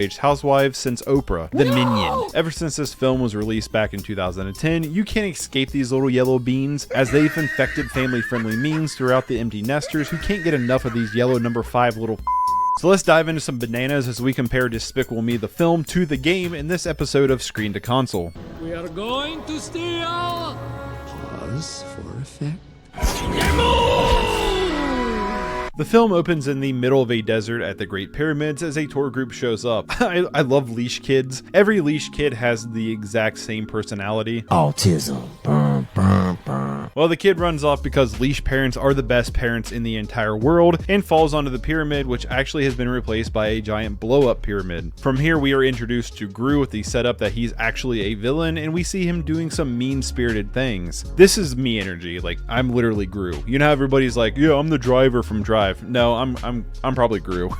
housewives since Oprah, the Minion. Ever since this film was released back in 2010, you can't escape these little yellow beans, as they've infected family-friendly memes throughout the empty nesters who can't get enough of these yellow number 5 little So let's dive into some bananas as we compare Despicable Me the film to the game in this episode of Screen to Console. We are going to steal! Pause for effect. The film opens in the middle of a desert at the Great Pyramids as a tour group shows up. I love leash kids. Every leash kid has the exact same personality. Autism. Well, the kid runs off because leash parents are the best parents in the entire world and falls onto the pyramid, which actually has been replaced by a giant blow-up pyramid. From here, we are introduced to Gru with the setup that he's actually a villain, and we see him doing some mean-spirited things. This is me energy. Like, I'm literally Gru. You know how everybody's like, yeah, I'm the driver from Drive. No, I'm probably Gru.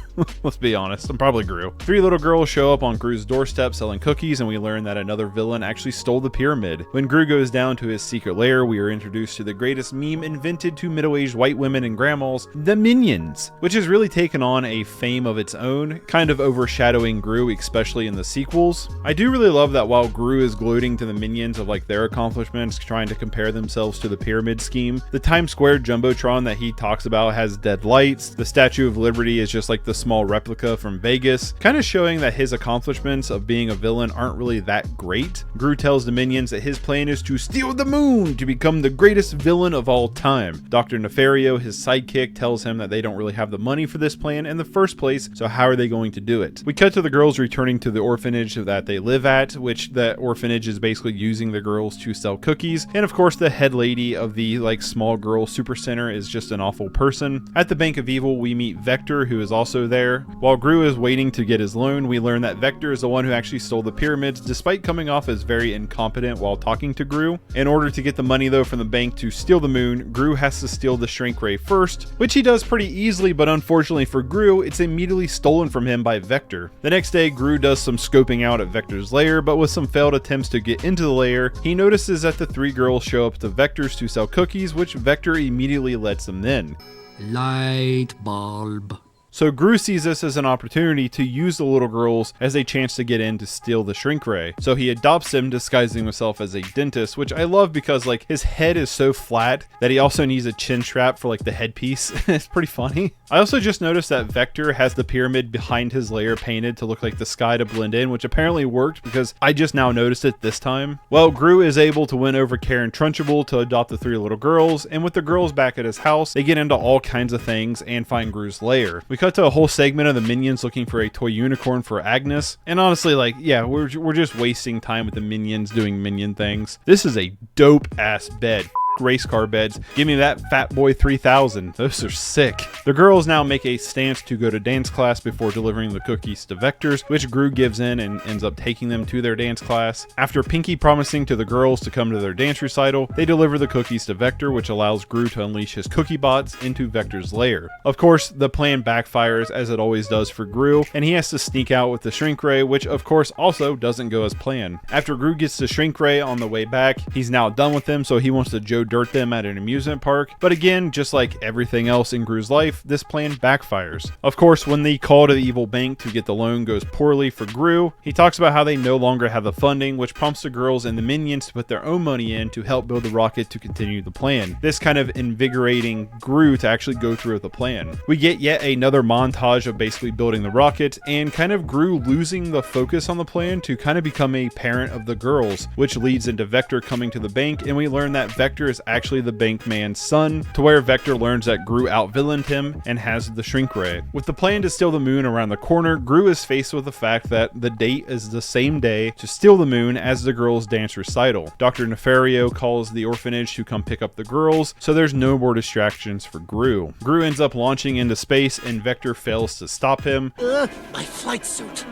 Let's be honest, I'm probably Gru. 3 little girls show up on Gru's doorstep selling cookies, and we learn that another villain actually stole the pyramid. When Gru goes down to his secret lair, we are introduced to the greatest meme invented to middle-aged white women and grandmas, the Minions, which has really taken on a fame of its own, kind of overshadowing Gru, especially in the sequels. I do really love that while Gru is gloating to the Minions of like their accomplishments, trying to compare themselves to the pyramid scheme, the Times Square Jumbotron that he talks about has dead lights. The Statue of Liberty is just like the small replica from Vegas, kind of showing that his accomplishments of being a villain aren't really that great. Gru tells the Minions that his plan is to steal the moon to become the greatest villain of all time. Dr. Nefario, his sidekick, tells him that they don't really have the money for this plan in the first place, so how are they going to do it? We cut to the girls returning to the orphanage that they live at, which that orphanage is basically using the girls to sell cookies, and of course the head lady of the like small girl super center is just an awful person. At the Bank of Evil, we meet Vector, who is also there. While Gru is waiting to get his loan, we learn that Vector is the one who actually stole the pyramids, despite coming off as very incompetent while talking to Gru. In order to get the money though from the bank to steal the moon, Gru has to steal the shrink ray first, which he does pretty easily, but unfortunately for Gru, it's immediately stolen from him by Vector. The next day, Gru does some scoping out at Vector's lair, but with some failed attempts to get into the lair, he notices that the 3 girls show up to Vector's to sell cookies, which Vector immediately lets them in. Light bulb. So Gru sees this as an opportunity to use the little girls as a chance to get in to steal the shrink ray. So he adopts him, disguising himself as a dentist, which I love because like his head is so flat that he also needs a chin strap for like the headpiece. It's pretty funny. I also just noticed that Vector has the pyramid behind his lair painted to look like the sky to blend in, which apparently worked because I just now noticed it this time. Well, Gru is able to win over Karen Trunchbull to adopt the 3 little girls, and with the girls back at his house, they get into all kinds of things and find Gru's lair. We cut to a whole segment of the Minions looking for a toy unicorn for Agnes, and honestly, like, yeah, we're just wasting time with the Minions doing Minion things. This is a dope ass bed. Race car beds. Give me that Fat Boy 3000. Those are sick. The girls now make a stance to go to dance class before delivering the cookies to Vector's, which Gru gives in and ends up taking them to their dance class. After Pinky promising to the girls to come to their dance recital, they deliver the cookies to Vector, which allows Gru to unleash his cookie bots into Vector's lair. Of course, the plan backfires as it always does for Gru, and he has to sneak out with the shrink ray, which of course also doesn't go as planned. After Gru gets the shrink ray on the way back, he's now done with them, so he wants to Joe Dirt them at an amusement park, but again, just like everything else in Gru's life, this plan backfires. Of course, when the call to the evil bank to get the loan goes poorly for Gru, he talks about how they no longer have the funding, which prompts the girls and the Minions to put their own money in to help build the rocket to continue the plan. This kind of invigorating Gru to actually go through with the plan. We get yet another montage of basically building the rocket and kind of Gru losing the focus on the plan to kind of become a parent of the girls, which leads into Vector coming to the bank, and we learn that Vector is actually the bank man's son, to where Vector learns that Gru out-villained him and has the shrink ray. With the plan to steal the moon around the corner, Gru is faced with the fact that the date is the same day to steal the moon as the girls' dance recital. Dr. Nefario calls the orphanage to come pick up the girls, so there's no more distractions for Gru. Gru ends up launching into space, and Vector fails to stop him. My flight suit.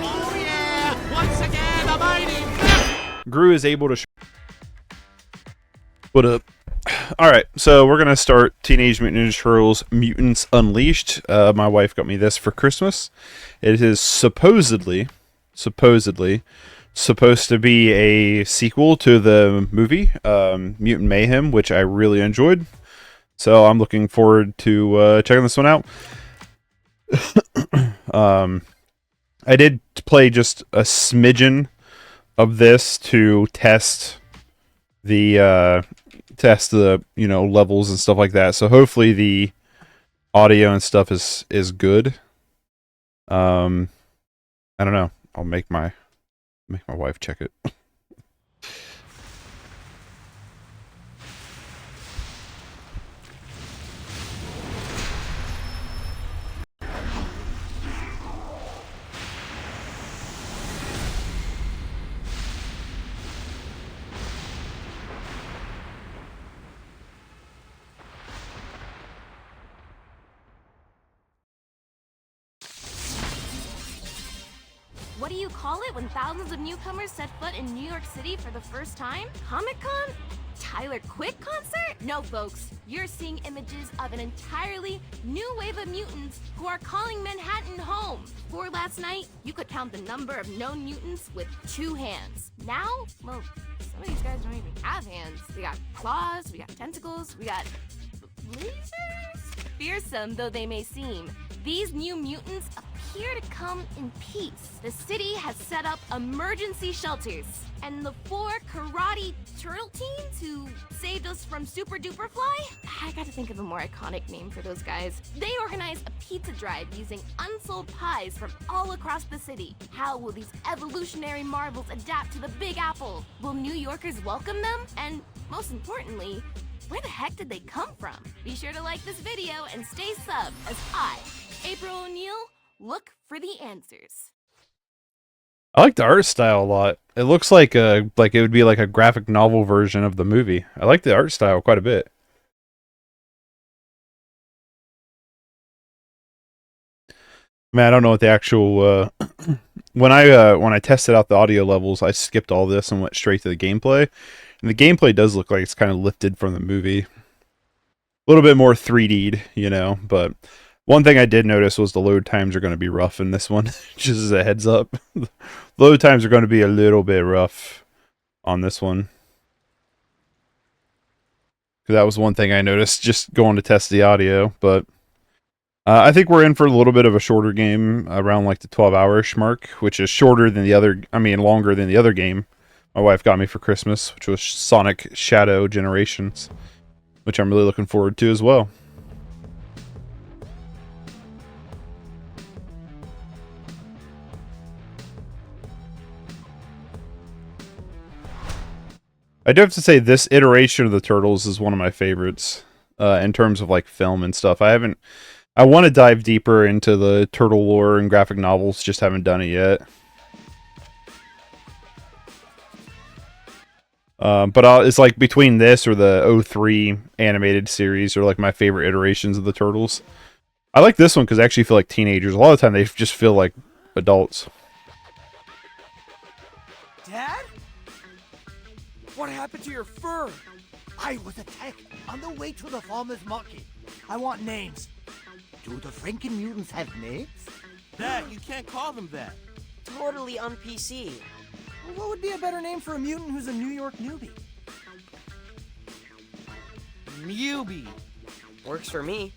Oh yeah! Once again, a mighty... Gru is able to What up? Alright, so we're going to start Teenage Mutant Ninja Turtles Mutants Unleashed. My wife got me this for Christmas. It is supposedly supposed to be a sequel to the movie, Mutant Mayhem, which I really enjoyed. So I'm looking forward to checking this one out. I did play just a smidgen of this to test the levels and stuff like that. So hopefully the audio and stuff is good. I don't know. I'll make my wife check it. What do you call it when thousands of newcomers set foot in New York City for the first time? Comic-Con? Tyler Quick concert? No, folks. You're seeing images of an entirely new wave of mutants who are calling Manhattan home. Before last night, you could count the number of known mutants with 2 hands. Now, well, some of these guys don't even have hands. We got claws, we got tentacles, we got lasers? Fearsome though they may seem, these new mutants appear to come in peace. The city has set up emergency shelters, and the 4 karate turtle teens who saved us from Super Duper Fly? I gotta think of a more iconic name for those guys. They organized a pizza drive using unsold pies from all across the city. How will these evolutionary marvels adapt to the Big Apple? Will New Yorkers welcome them? And most importantly, where the heck did they come from? Be sure to like this video and stay subbed as I, April O'Neil, look for the answers. I like the art style a lot. It looks like it would be like a graphic novel version of the movie. I like the art style quite a bit. Man, I don't know what the actual when I tested out the audio levels, I skipped all this and went straight to the gameplay. And the gameplay does look like it's kind of lifted from the movie. A little bit more 3D'd, you know, but one thing I did notice was the load times are going to be rough in this one, just as a heads up. Load times are going to be a little bit rough on this one. Because that was one thing I noticed just going to test the audio, but I think we're in for a little bit of a shorter game, around like the 12-hour-ish mark, which is shorter than longer than the other game my wife got me for Christmas, which was Sonic Shadow Generations, which I'm really looking forward to as well. I do have to say this iteration of the Turtles is one of my favorites in terms of like film and stuff. I want to dive deeper into the Turtle lore and graphic novels, just haven't done it yet. But it's like between this or the 03 animated series are like my favorite iterations of the Turtles. I like this one because I actually feel like teenagers. A lot of the time they just feel like adults. Dad? What happened to your fur? I was attacked on the way to the farmer's market. I want names. Do the Franken mutants have names? Dad, you can't call them that. Totally un-PC. What would be a better name for a mutant who's a New York newbie? Newbie. Works for me.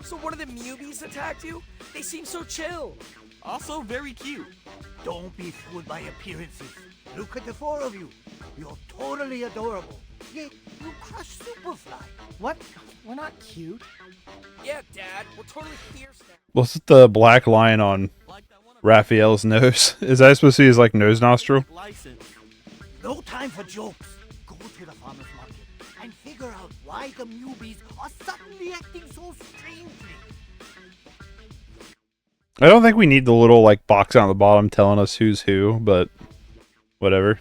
So one of the newbies attacked you? They seem so chill. Also very cute. Don't be fooled by appearances. Look at the 4 of you. You're totally adorable. Yet you crush Superfly. What? We're not cute. Yeah, Dad. We're totally fierce now. What's the black line on Like that one of Raphael's nose? Is that supposed to be his like nose nostril? license. No time for jokes. Go to the farmer's market and figure out why the newbies are suddenly acting so strangely. I don't think we need the little like box on the bottom telling us who's who, but whatever.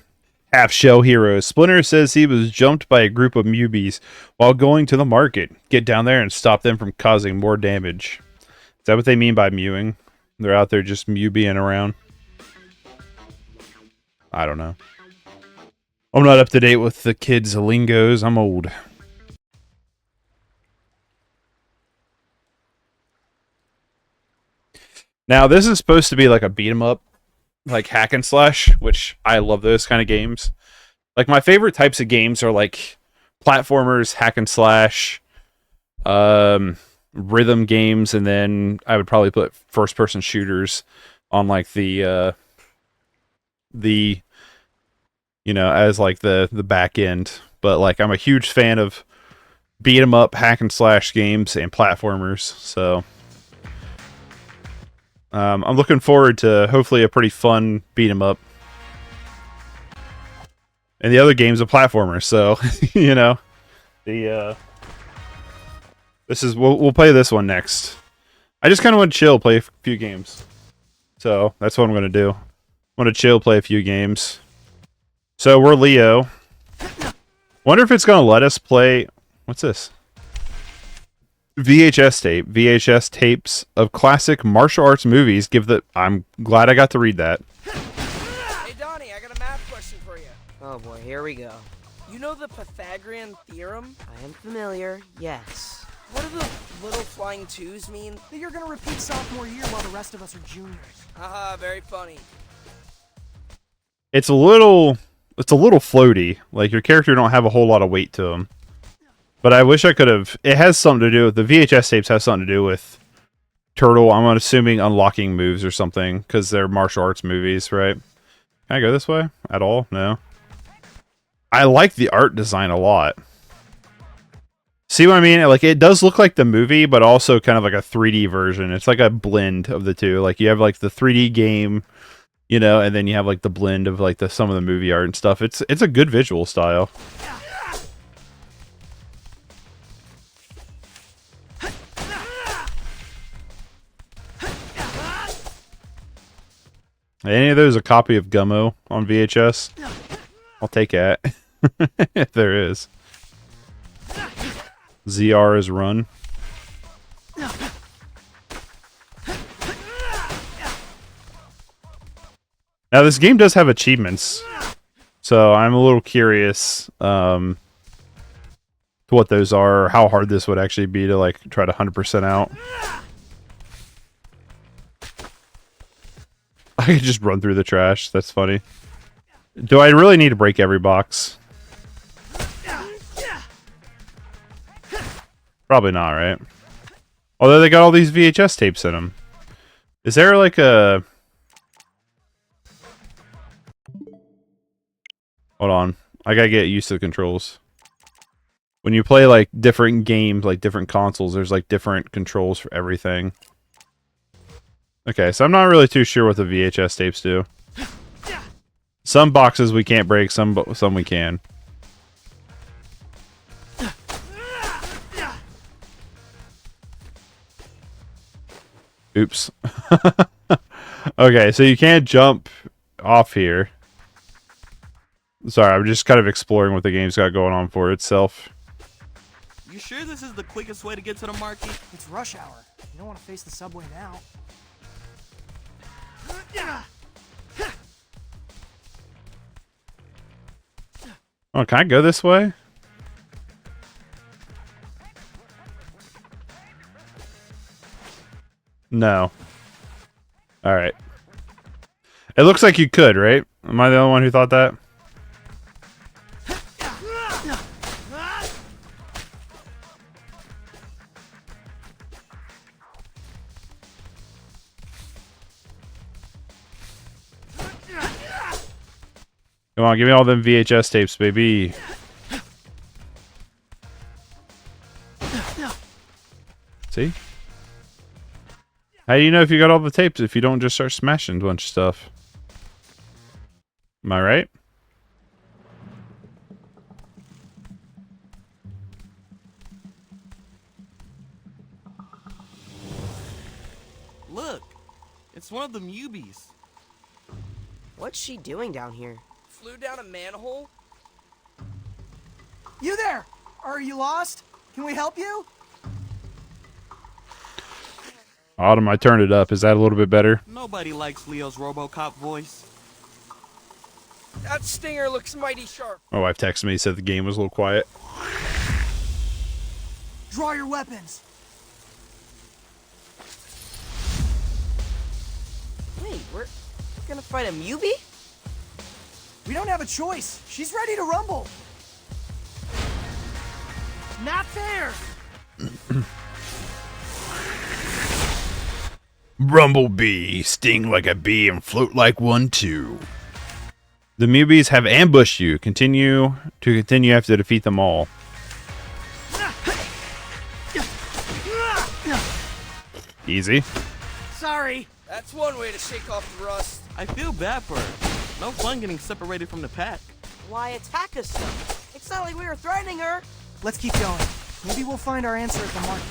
Half shell heroes. Splinter says he was jumped by a group of newbies while going to the market. Get down there and stop them from causing more damage. Is that what they mean by mewing? They're out there just mew-being around. I don't know. I'm not up to date with the kids' lingos. I'm old. Now, this is supposed to be like a beat 'em up, like hack and slash, which I love those kind of games. Like my favorite types of games are like platformers, hack and slash, rhythm games, and then I would probably put first-person shooters on like the as like the back end. But like I'm a huge fan of beat 'em up, hack and slash games, and platformers. So I'm looking forward to hopefully a pretty fun beat 'em up. And the other game's a platformer, so we'll play this one next. I just kind of want to chill, play a few games. So that's what I'm gonna do. I want to chill, play a few games. So we're Leo. Wonder if it's gonna let us play. What's this? VHS tape. VHS tapes of classic martial arts movies. I'm glad I got to read that. Hey Donnie, I got a math question for you. Oh boy, here we go. You know the Pythagorean theorem? I am familiar, yes. What do the little flying twos mean? That you're gonna repeat sophomore year while the rest of us are juniors. Haha, very funny. It's a little floaty. Like your character don't have a whole lot of weight to him. But I wish I could have. It has something to do with the VHS tapes. Has something to do with Turtle. I'm assuming unlocking moves or something because they're martial arts movies, right? Can I go this way at all? No. I like the art design a lot. See what I mean? Like it does look like the movie, but also kind of like a 3D version. It's like a blend of the two. Like you have like the 3D game, and then you have like the blend of like some of the movie art and stuff. It's a good visual style. Any of those a copy of Gummo on VHS? I'll take it. If there is. ZR is run. Now this game does have achievements, so I'm a little curious to what those are, or how hard this would actually be to like try to 100% out. I could just run through the trash. That's funny. Do I really need to break every box? Probably not, right? Although they got all these VHS tapes in them. Is there like a... Hold on. I gotta get used to the controls. When you play like different games, like different consoles, there's like different controls for everything. Okay, so I'm not really too sure what the VHS tapes do. Some boxes we can't break, some we can. Oops. Okay, so you can't jump off here. Sorry, I'm just kind of exploring what the game's got going on for itself. You sure this is the quickest way to get to the market? It's rush hour. You don't want to face the subway now. Oh, can I go this way? No. Alright. It looks like you could, right? Am I the only one who thought that? Come on, give me all them VHS tapes, baby. See? How do you know if you got all the tapes if you don't just start smashing a bunch of stuff? Am I right? Look, it's one of the Mubies. What's she doing down here? Flew down a manhole? You there! Are you lost? Can we help you? Autumn, I turned it up. Is that a little bit better? Nobody likes Leo's RoboCop voice. That stinger looks mighty sharp. My wife texted me, said the game was a little quiet. Draw your weapons. Wait, we're gonna fight a Mubi? We don't have a choice. She's ready to rumble. Not fair. Rumblebee, sting like a bee and float like one too. The Mubies have ambushed you. Continue you have to defeat them all. Easy. Sorry. That's one way to shake off the rust. I feel bad for her. No fun getting separated from the pack. Why attack us so? It's not like we were threatening her. Let's keep going. Maybe we'll find our answer at the market.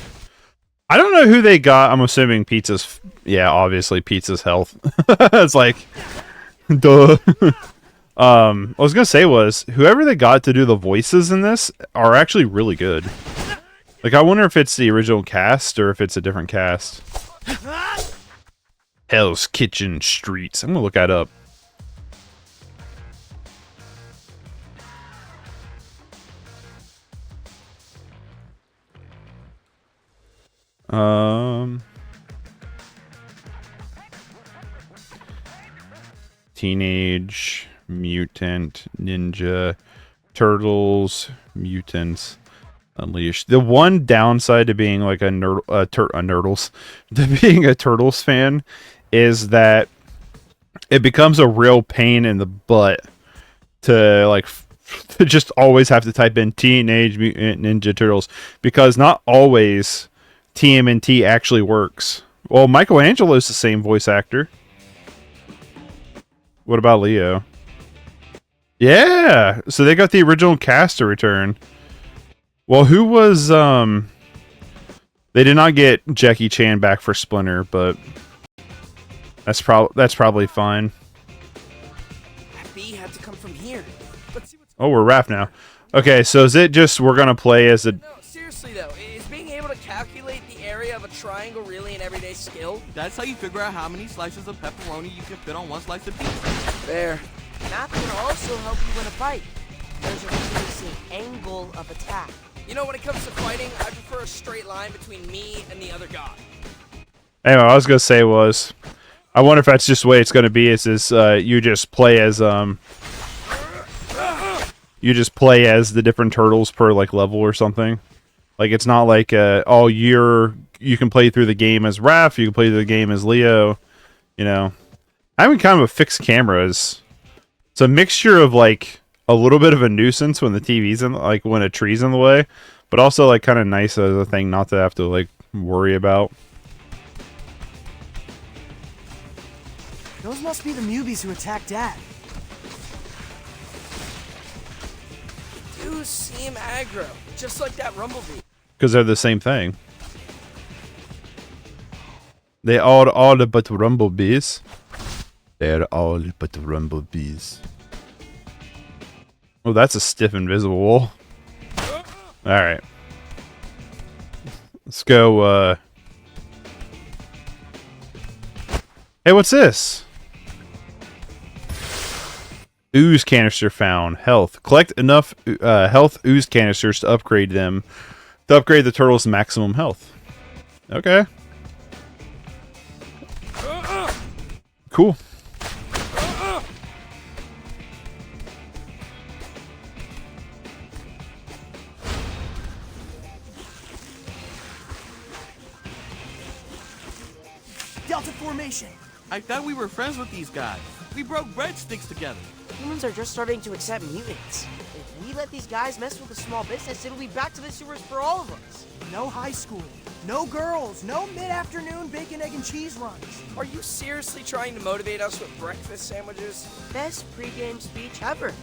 I don't know who they got. I'm assuming Pizza's... Yeah, obviously Pizza's health. It's like... Duh. I was gonna say was, whoever they got to do the voices in this are actually really good. Like, I wonder if it's the original cast or if it's a different cast. Hell's Kitchen Streets. I'm gonna look that up. Teenage Mutant Ninja Turtles Mutants Unleashed. The one downside to being like a Nerdles, to being a Turtles fan, is that it becomes a real pain in the butt to like to just always have to type in Teenage Mutant Ninja Turtles, because not always TMNT actually works. Well, Michelangelo's the same voice actor. What about Leo? Yeah, so they got the original cast to return. Well, who was they did not get Jackie Chan back for Splinter, but that's probably fine. That bee had to come from here. Let's see what's... Oh, we're Raph now. Okay, so is it just we're gonna play as a... No, seriously though, is being able to calculate the area of a triangle really an everyday skill? That's how you figure out how many slices of pepperoni you can fit on one slice of pizza. Fair. Math can also help you win a fight. There's a reducing angle of attack. You know, when it comes to fighting, I prefer a straight line between me and the other guy. Anyway, what I was gonna say was, I wonder if that's just the way it's gonna be. Is you just play as you just play as the different turtles per like level or something. Like it's not like oh you can play through the game as Raph, you can play through the game as Leo. You know, having kind of a fixed camera is it's a mixture of like a little bit of a nuisance when the TV's in, like when a tree's in the way, but also like kind of nice as a thing not to have to like worry about. Those must be the Mubies who attacked Dad. Do seem aggro, just like that Rumblebee. Because they're the same thing. They are all but Rumblebees. They're all but Rumblebees. Oh, that's a stiff invisible wall. Alright. Let's go, Hey, what's this? Ooze canister found. Health. Collect enough health ooze canisters to upgrade them. To upgrade the turtle's maximum health. Okay. Cool. Delta formation. I thought we were friends with these guys. We broke breadsticks together. Humans are just starting to accept mutants. If we let these guys mess with a small business, it'll be back to the sewers for all of us. No high school. No girls. No mid-afternoon bacon, egg, and cheese runs. Are you seriously trying to motivate us with breakfast sandwiches? Best pregame speech ever.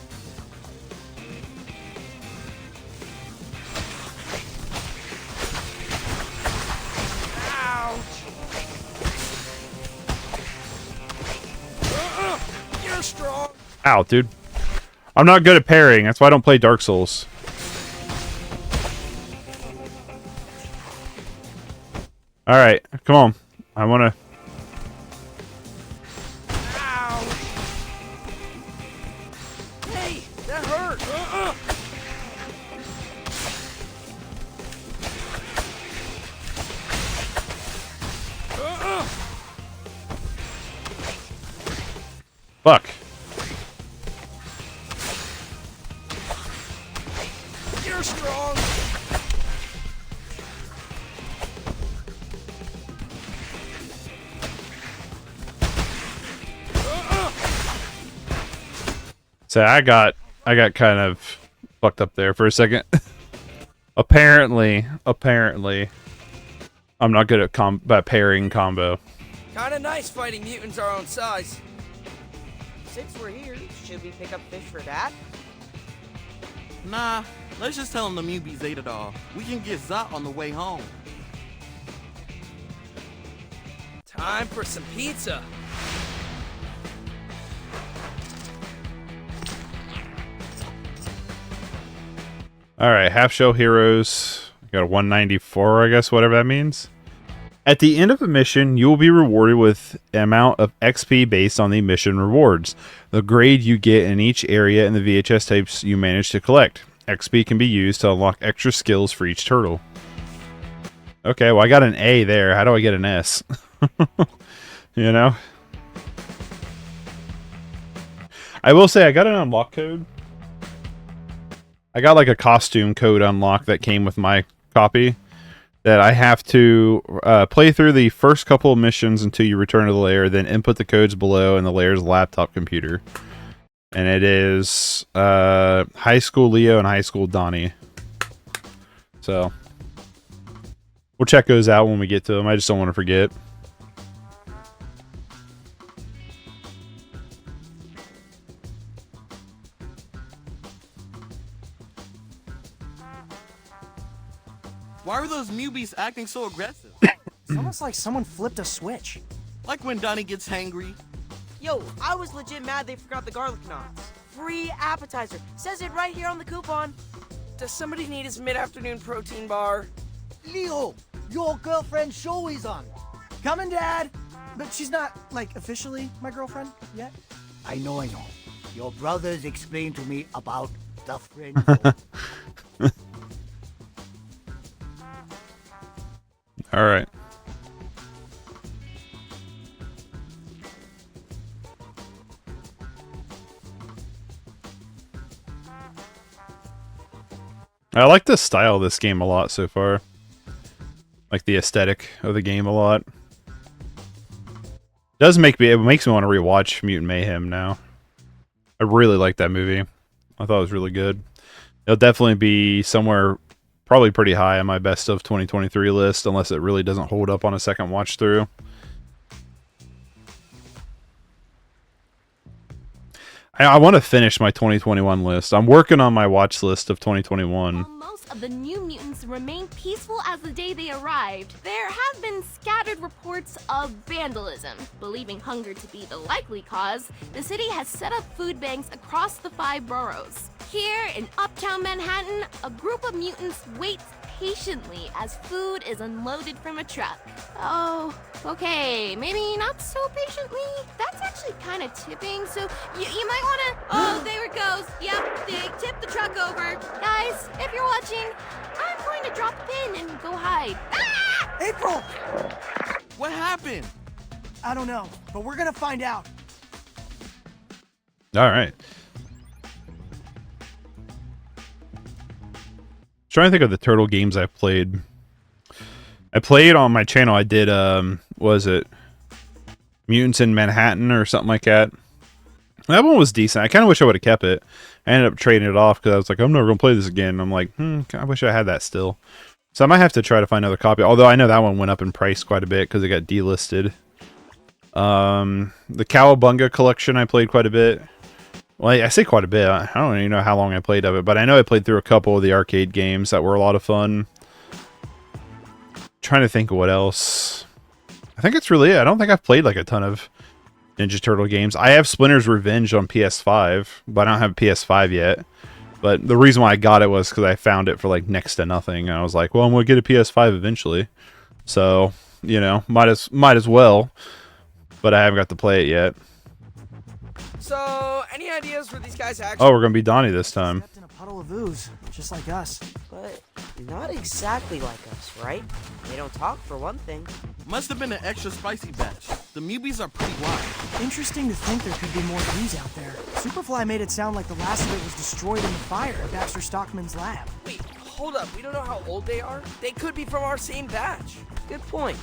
You're strong. Ow, dude. I'm not good at parrying. That's why I don't play Dark Souls. Alright, come on. I wanna... Ow. Hey, that hurt. Fuck. You're strong. So I got kind of fucked up there for a second. apparently, I'm not good at pairing combo. Kinda nice fighting mutants our own size. Since we're here, should we pick up fish for Dad? Nah, let's just tell him the Mubies ate it all. We can get Zot on the way home. Time for some pizza. Alright, half shell heroes. Got a 194, I guess, whatever that means. At the end of a mission, you will be rewarded with an amount of XP based on the mission rewards. The grade you get in each area and the VHS types you manage to collect. XP can be used to unlock extra skills for each turtle. Okay, well I got an A there. How do I get an S? You know? I will say I got an unlock code. I got like a costume code unlock that came with my copy that I have to play through the first couple of missions until you return to the lair, then input the codes below in the lair's laptop computer. And it is High School Leo and High School Donnie. So we'll check those out when we get to them. I just don't want to forget. Why are those Mubies acting so aggressive? It's almost like someone flipped a switch. Like when Donnie gets hangry. Yo, I was legit mad they forgot the garlic knots. Free appetizer. Says it right here on the coupon. Does somebody need his mid-afternoon protein bar? Leo, your girlfriend show is on. Coming, Dad. But she's not, like, officially my girlfriend yet. I know. Your brothers explained to me about the friend zone. All right. I like the style of this game a lot so far. Like the aesthetic of the game a lot. It makes me want to rewatch Mutant Mayhem now. I really like that movie. I thought it was really good. It'll definitely be somewhere probably pretty high on my best of 2023 list, unless it really doesn't hold up on a second watch through. I want to finish my 2021 list. I'm working on my watch list of 2021. While most of the New Mutants remain peaceful as the day they arrived, there have been scattered reports of vandalism. Believing hunger to be the likely cause, the city has set up food banks across the 5 boroughs. Here in Uptown Manhattan, a group of mutants waits patiently as food is unloaded from a truck. Oh, okay, maybe not so patiently. That's actually kind of tipping, so you might want to... Oh, there it goes. Yep, they tipped the truck over. Guys, if you're watching, I'm going to drop a pin and go hide. Ah! April! What happened? I don't know, but we're gonna find out. All right. Trying to think of the turtle games I've played. I played on my channel. I did what was it? Mutants in Manhattan or something like that. That one was decent. I kind of wish I would have kept it. I ended up trading it off because I was like, I'm never gonna play this again. I'm like, I wish I had that still. So I might have to try to find another copy. Although I know that one went up in price quite a bit because it got delisted. The Cowabunga collection I played quite a bit. Well, I say quite a bit. I don't even know how long I played of it, but I know I played through a couple of the arcade games that were a lot of fun. Trying to think of what else. I think it's really it. I don't think I've played like a ton of Ninja Turtle games. I have Splinter's Revenge on PS5, but I don't have a PS5 yet. But the reason why I got it was because I found it for like next to nothing. And I was like, well, I'm going to get a PS5 eventually. So, you know, might as well. But I haven't got to play it yet. So, any ideas where these guys actually... Oh, we're going to be Donnie this time. Stepped in a puddle of ooze, just like us. But not exactly like us, right? They don't talk for one thing. Must have been an extra spicy batch. The Mubies are pretty wild. Interesting to think there could be more ooze out there. Superfly made it sound like the last of it was destroyed in the fire at Baxter Stockman's lab. Wait, hold up. We don't know how old they are. They could be from our same batch. Good point.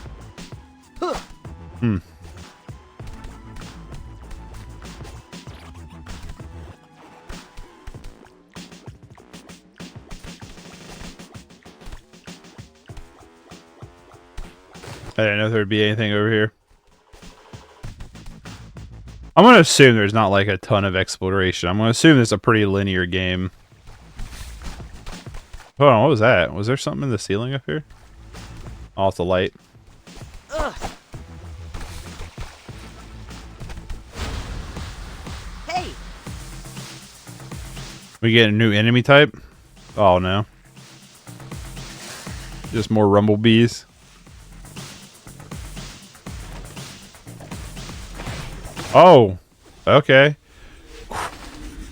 I didn't know if there'd be anything over here. I'm going to assume there's not like a ton of exploration. I'm going to assume it's a pretty linear game. Hold on, what was that? Was there something in the ceiling up here? Oh, it's a light. Hey! We get a new enemy type? Oh no. Just more rumblebees. Oh, okay.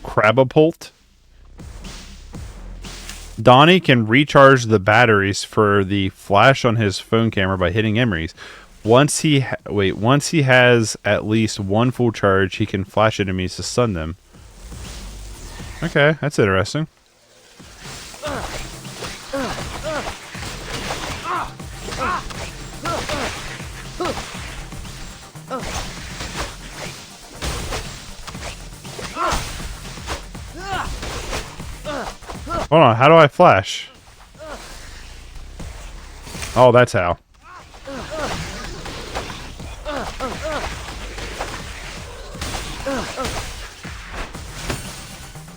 Crabapult. Donnie can recharge the batteries for the flash on his phone camera by hitting enemies. Once he has at least one full charge, he can flash enemies to stun them. Okay, that's interesting. Hold on, how do I flash? Oh, that's how.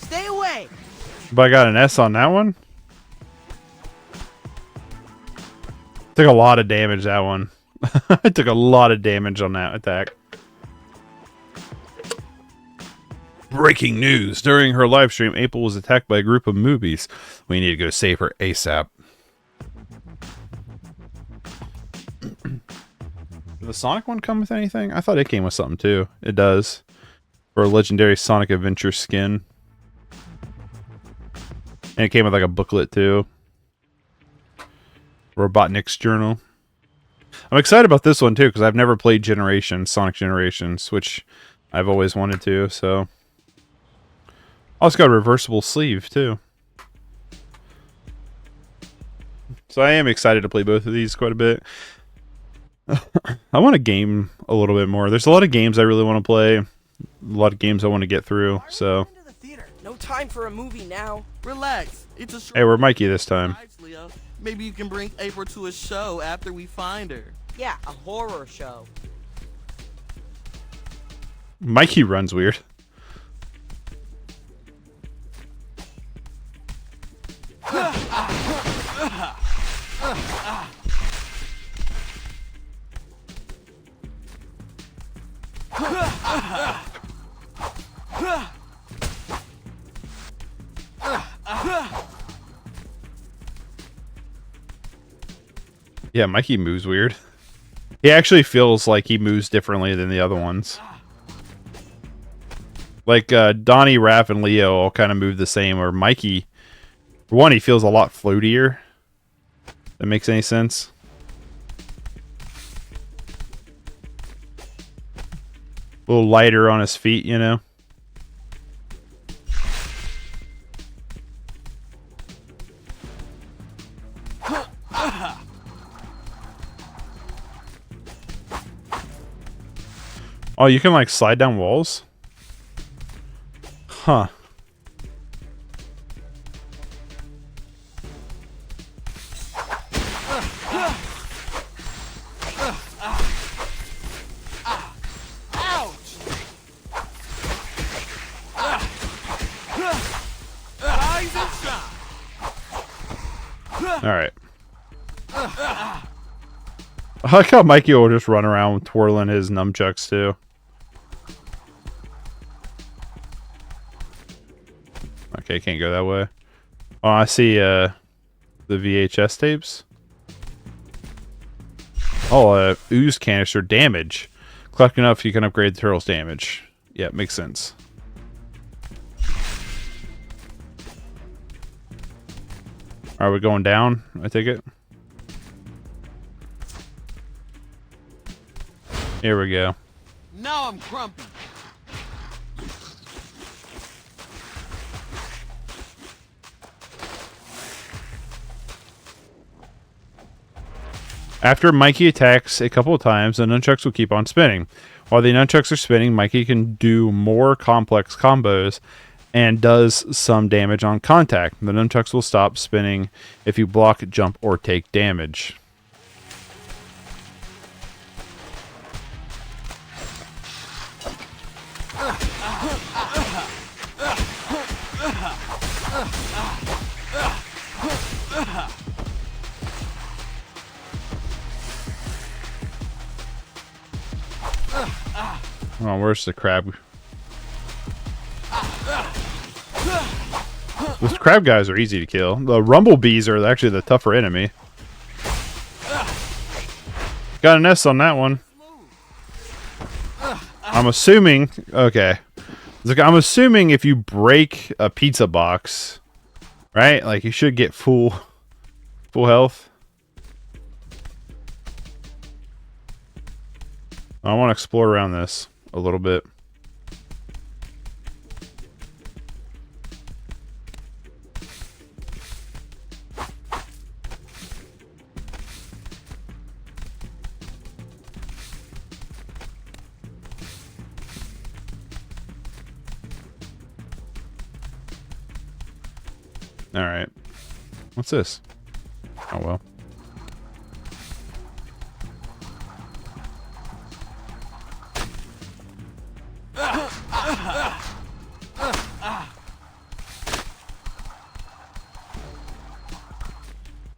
Stay away! But I got an S on that one? Took a lot of damage, that one. I took a lot of damage on that attack. Breaking news. During her live stream, April was attacked by a group of movies. We need to go save her ASAP. Did the Sonic one come with anything? I thought it came with something too. It does. For a legendary Sonic Adventure skin. And it came with like a booklet too. Robotnik's Journal. I'm excited about this one too because I've never played Sonic Generations, which I've always wanted to, so. Oh, it's got a reversible sleeve, too. So I am excited to play both of these quite a bit. I want to game a little bit more. There's a lot of games I really want to play. A lot of games I want to get through, so. No time for a movie now. Relax. It's a Hey, we're Mikey this time. Leo. Maybe you can bring April to a show after we find her. Yeah, a horror show. Mikey runs weird. Yeah, Mikey moves weird. He actually feels like he moves differently than the other ones. Like Donnie, Raph, and Leo all kind of move the same, or Mikey, for one, he feels a lot floatier. That makes any sense? A little lighter on his feet, you know? Oh, you can like slide down walls? Huh. Alright. I like how Mikey will just run around twirling his nunchucks too. Okay, can't go that way. Oh, I see the VHS tapes. Oh, ooze canister damage. Collect enough, you can upgrade the turtle's damage. Yeah, makes sense. Are we going down? I take it. Here we go. Now I'm grumpy. After Mikey attacks a couple of times, the nunchucks will keep on spinning. While the nunchucks are spinning, Mikey can do more complex combos and does some damage on contact. The nunchucks will stop spinning if you block, jump, or take damage. Oh, where's the crab? Those crab guys are easy to kill. The rumble bees are actually the tougher enemy. Got an S on that one. I'm assuming... Okay. Like, I'm assuming if you break a pizza box, right? Like, you should get full health. I want to explore around this a little bit. All right. What's this? Oh, well.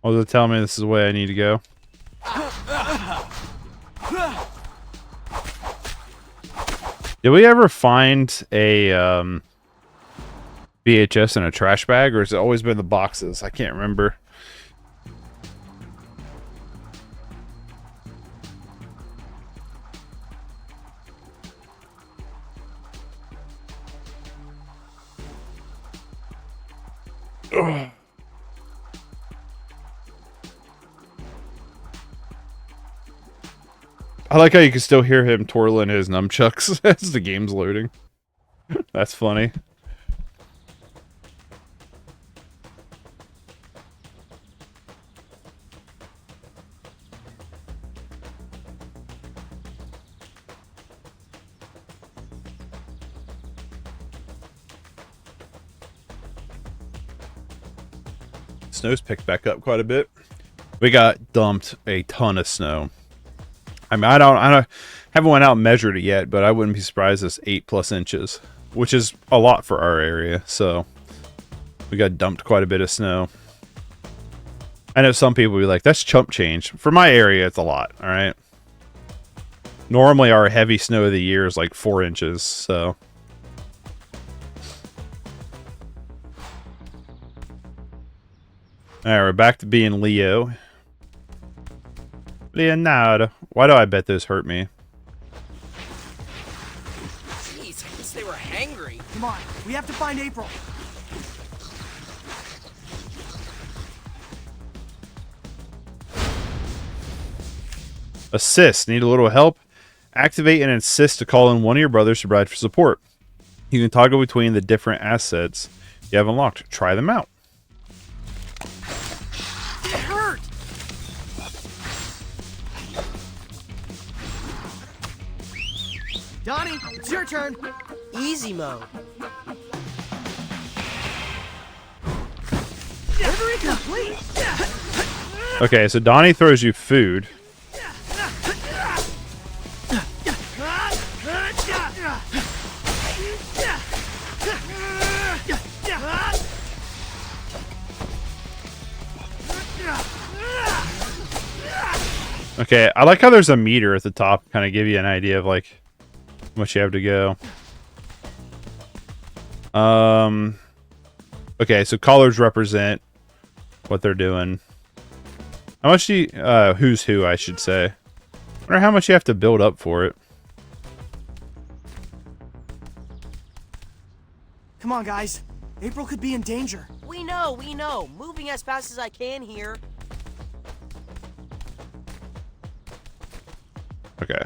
Oh, does it tell me this is the way I need to go? Did we ever find a VHS in a trash bag, or has it always been the boxes? I can't remember. Ugh. I like how you can still hear him twirling his nunchucks as the game's loading. That's funny. Snow's picked back up quite a bit. We got dumped a ton of snow. I mean, I haven't went out and measured it yet, but I wouldn't be surprised it's 8+ inches, which is a lot for our area. So we got dumped quite a bit of snow. I know some people will be like, that's chump change. For my area, it's a lot. All right. Normally, our heavy snow of the year is like 4 inches. So. All right, we're back to being Leo. Leonardo. Why do I bet those hurt me? Jeez, I guess they were hangry. Come on, we have to find April. Assist. Need a little help? Activate and insist to call in one of your brothers to provide for support. You can toggle between the different assets you have unlocked. Try them out. It hurt! Donnie, it's your turn. Easy mode. Delivery complete. Okay, so Donnie throws you food. Okay, I like how there's a meter at the top, kind of give you an idea of like how much you have to go. Okay, so colors represent what they're doing. How much do you, who's who, I should say. I wonder how much you have to build up for it. Come on, guys. April could be in danger. We know, we know. Moving as fast as I can here. Okay.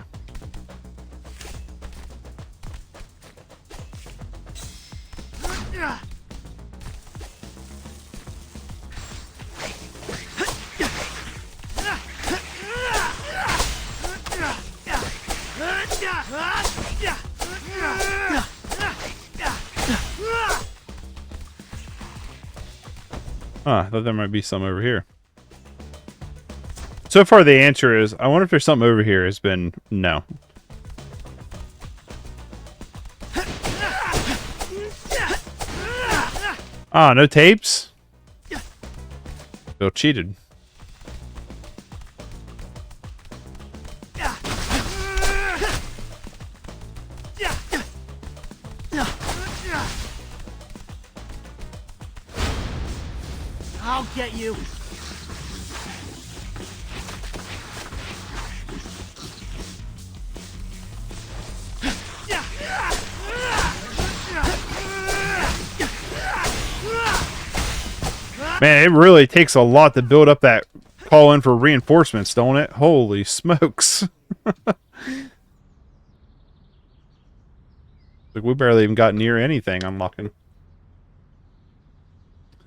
Huh, I thought there might be some over here. So far, the answer is, I wonder if there's something over here. Has been no. Ah, no tapes? Bill cheated. I'll get you. Man, it really takes a lot to build up that call in for reinforcements, don't it? Holy smokes. Like, we barely even got near anything unlocking.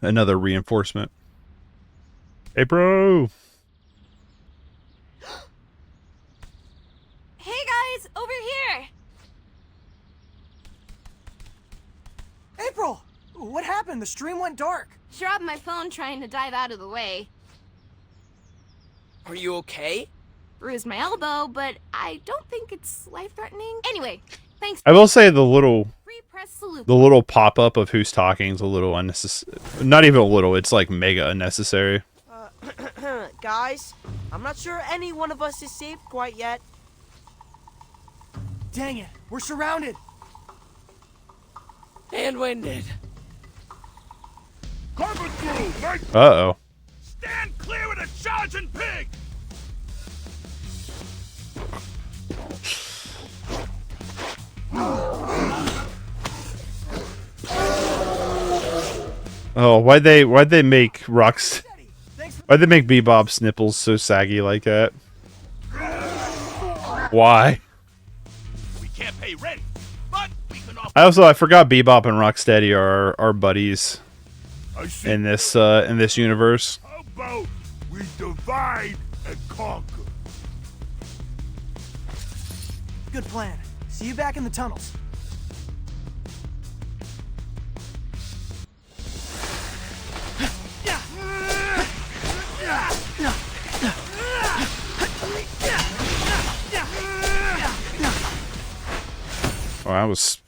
Another reinforcement. Hey, bro. Hey guys, over here! April! What happened? The stream went dark. Dropped my phone trying to dive out of the way. Are you okay? Bruised my elbow, but I don't think it's life-threatening. Anyway, thanks. I will say the little Free press salute. pop-up of who's talking is a little unnecessary. Not even a little, it's like mega unnecessary. Guys, I'm not sure any one of us is safe quite yet. Dang it, we're surrounded. And winded. Cover through! Right. Uh-oh. Stand clear of the charging pig! Oh, why'd they make Rock's... Why'd they make Bebop's nipples so saggy like that? Why? We can't pay rent, but we can offer... I forgot Bebop and Rocksteady are buddies in this universe. How about we divide and conquer? Good plan. See you back in the tunnels. Oh, that was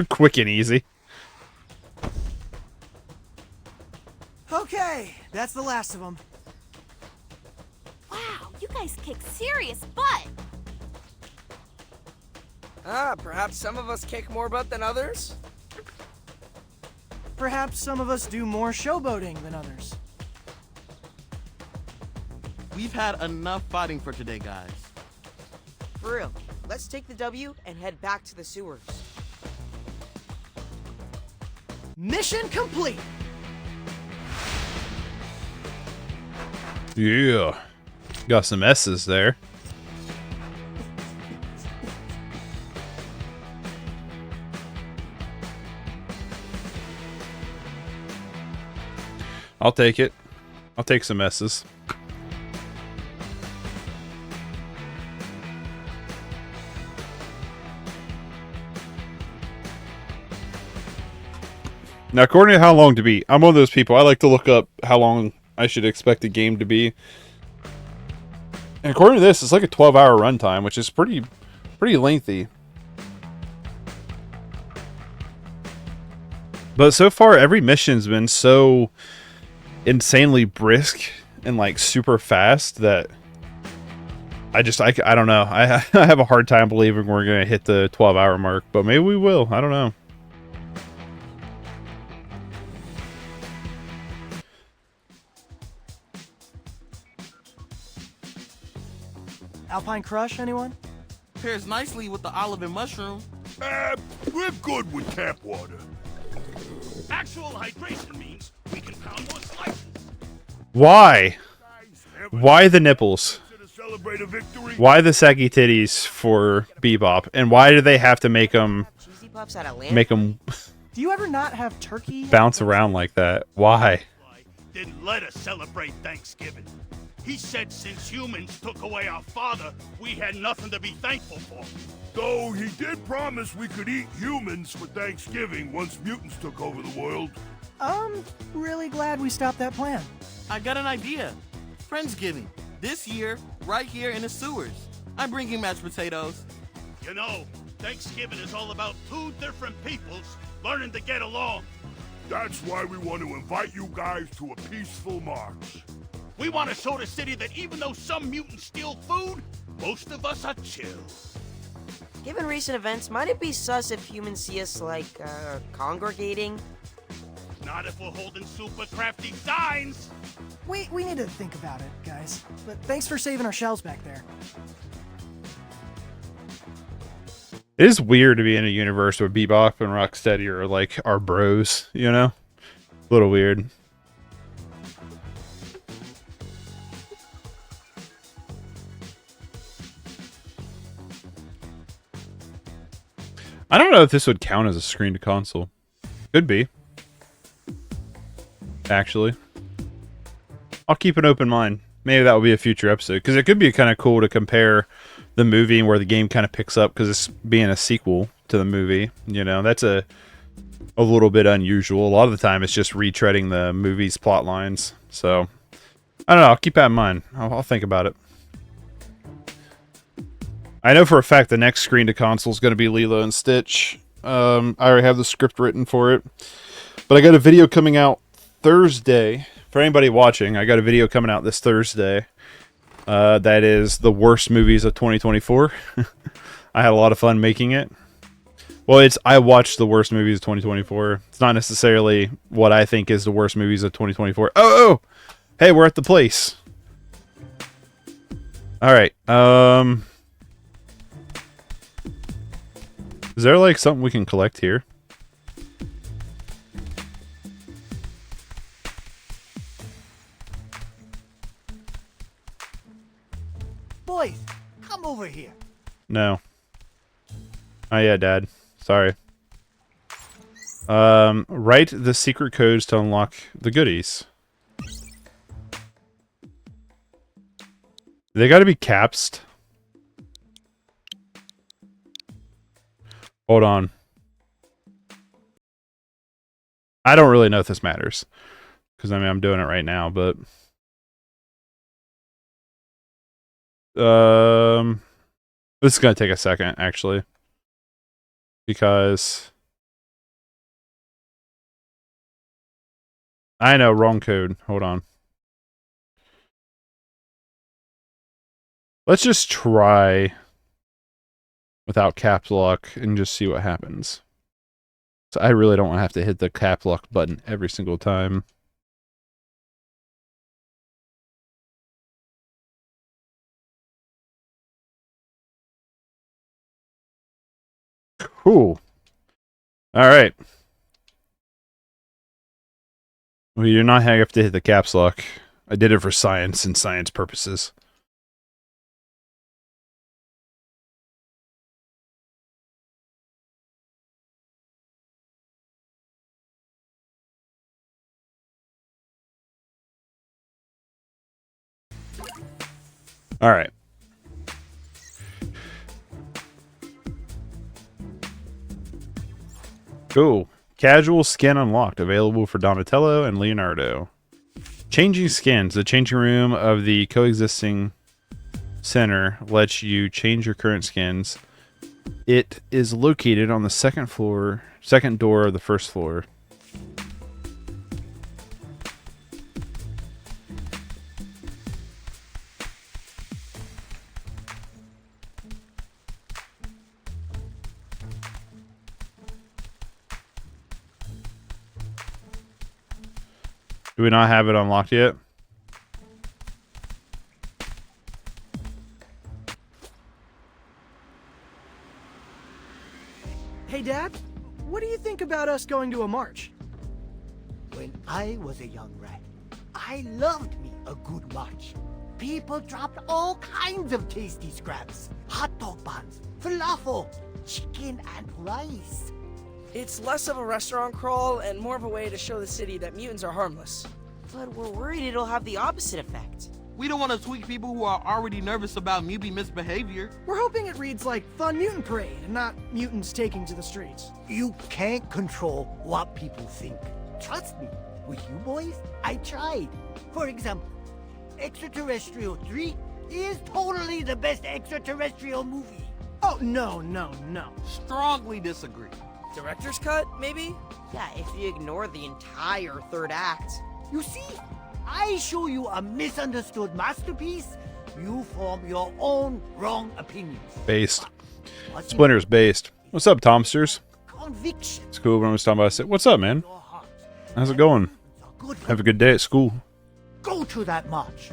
quick and easy. Okay, that's the last of them. Wow, you guys kick serious butt. Perhaps some of us kick more butt than others? Perhaps some of us do more showboating than others. We've had enough fighting for today, guys. For real, let's take the W and head back to the sewers. Mission complete! Yeah. Got some S's there. I'll take it. I'll take some S's. Now, according to how long to beat, I'm one of those people. I like to look up how long I should expect a game to be. And according to this, it's like a 12-hour runtime, which is pretty lengthy. But so far, every mission's been so insanely brisk and like super fast that I don't know. I have a hard time believing we're gonna hit the 12-hour mark, but maybe we will. I don't know. Alpine Crush, anyone? Pairs nicely with the olive and mushroom. We're good with tap water. Actual hydration means we can pound more slices. Why? Why the nipples? To celebrate a victory. Why the saggy titties for Bebop? And why do they have to make them Cheesy puffs out of land. Do you ever not have turkey? bounce around like that? Why? Didn't let us celebrate Thanksgiving. He said since humans took away our father, we had nothing to be thankful for. Though he did promise we could eat humans for Thanksgiving once mutants took over the world. I'm really glad we stopped that plan. I got an idea. Friendsgiving. This year, right here in the sewers. I'm bringing mashed potatoes. You know, Thanksgiving is all about two different peoples learning to get along. That's why we want to invite you guys to a peaceful march. We want to show the city that even though some mutants steal food, most of us are chill. Given recent events, might it be sus if humans see us, like, congregating? Not if we're holding super crafty signs! We need to think about it, guys. But thanks for saving our shells back there. It is weird to be in a universe where Bebop and Rocksteady are like our bros, you know? A little weird. I don't know if this would count as a screen to console. Could be. Actually. I'll keep an open mind. Maybe that will be a future episode. Because it could be kind of cool to compare the movie and where the game kind of picks up. Because it's being a sequel to the movie. You know, that's a little bit unusual. A lot of the time it's just retreading the movie's plot lines. So, I don't know. I'll keep that in mind. I'll think about it. I know for a fact the next screen to console is going to be Lilo and Stitch. I already have the script written for it. But I got a video coming out Thursday. For anybody watching, I got a video coming out this Thursday. That is the worst movies of 2024. I had a lot of fun making it. Well, I watched the worst movies of 2024. It's not necessarily what I think is the worst movies of 2024. Oh! Hey, we're at the place. Alright, is there like something we can collect here? Boys, come over here. No. Oh yeah, Dad. Sorry. Write the secret codes to unlock the goodies. They gotta be capsed. Hold on. I don't really know if this matters. Because, I mean, I'm doing it right now, but... This is going to take a second, actually. Because... I know, wrong code. Hold on. Let's just try... without caps lock and just see what happens. So I really don't want to have to hit the cap lock button every single time. Cool. All right. Well, you do not have to hit the caps lock. I did it for science and science purposes. All right. Cool. Casual skin unlocked. Available for Donatello and Leonardo. Changing skins. The changing room of the coexisting center lets you change your current skins. It is located on the second door of the first floor. Do we not have it unlocked yet? Hey, Dad, what do you think about us going to a march? When I was a young rat, I loved me a good march. People dropped all kinds of tasty scraps. Hot dog buns, falafel, chicken and rice. It's less of a restaurant crawl and more of a way to show the city that mutants are harmless. But we're worried it'll have the opposite effect. We don't want to tweak people who are already nervous about mutant misbehavior. We're hoping it reads like Fun Mutant Parade and not mutants taking to the streets. You can't control what people think. Trust me, with you boys, I tried. For example, Extraterrestrial 3 is totally the best extraterrestrial movie. Oh, no. Strongly disagree. Director's cut, maybe? Yeah, if you ignore the entire third act. You see, I show you a misunderstood masterpiece, you form your own wrong opinions. Based. What's Splinter's based. What's up, Tomsters? conviction? It's cool when I was talking about it. What's up, man? Your heart. How's it going? Are good for Have a good day at school. Go to that march.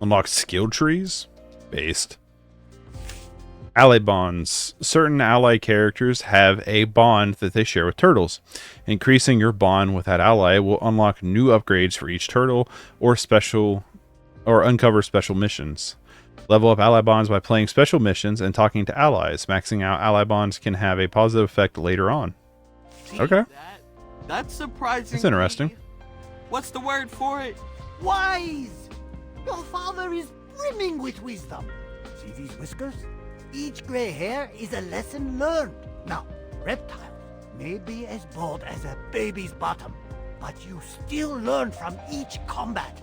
Unlock skill trees? Based. Ally bonds. Certain ally characters have a bond that they share with turtles. Increasing your bond with that ally will unlock new upgrades for each turtle or uncover special missions. Level up ally bonds by playing special missions and talking to allies. Maxing out ally bonds can have a positive effect later on. Okay. That's surprising. That's interesting. What's the word for it? Wise! Your father is brimming with wisdom. See these whiskers? Each gray hair is a lesson learned. Now, reptiles may be as bald as a baby's bottom, but you still learn from each combat.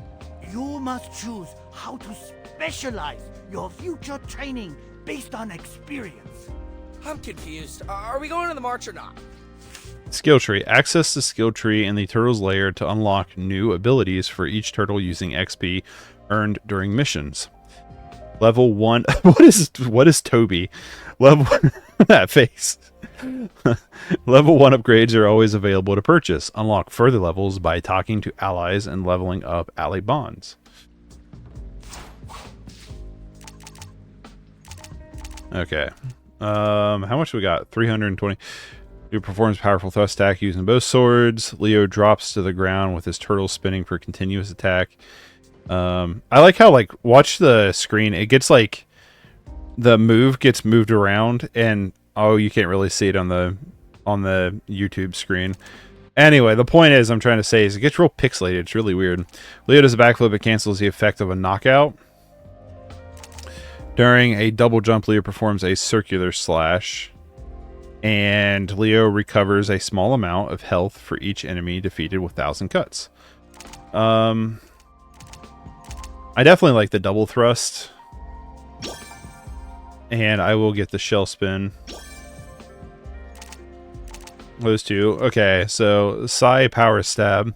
You must choose how to specialize your future training based on experience. I'm confused. Are we going to the march or not? Skill tree. Access the skill tree in the turtle's lair to unlock new abilities for each turtle using XP earned during missions. Level 1. What is Toby? Level that face. Level 1 upgrades are always available to purchase. Unlock further levels by talking to allies and leveling up ally bonds. Okay. How much we got? 320. Leo performs powerful thrust attack using both swords. Leo drops to the ground with his turtle spinning for continuous attack. I like how, like, watch the screen. It gets, like, the move gets moved around, and oh, you can't really see it on the YouTube screen. Anyway, the point is, I'm trying to say is it gets real pixelated. It's really weird. Leo does a backflip. It cancels the effect of a knockout. During a double jump, Leo performs a circular slash. And Leo recovers a small amount of health for each enemy defeated with 1,000 cuts. I definitely like the double thrust. And I will get the shell spin. Those two. Okay, so Psy Power Stab.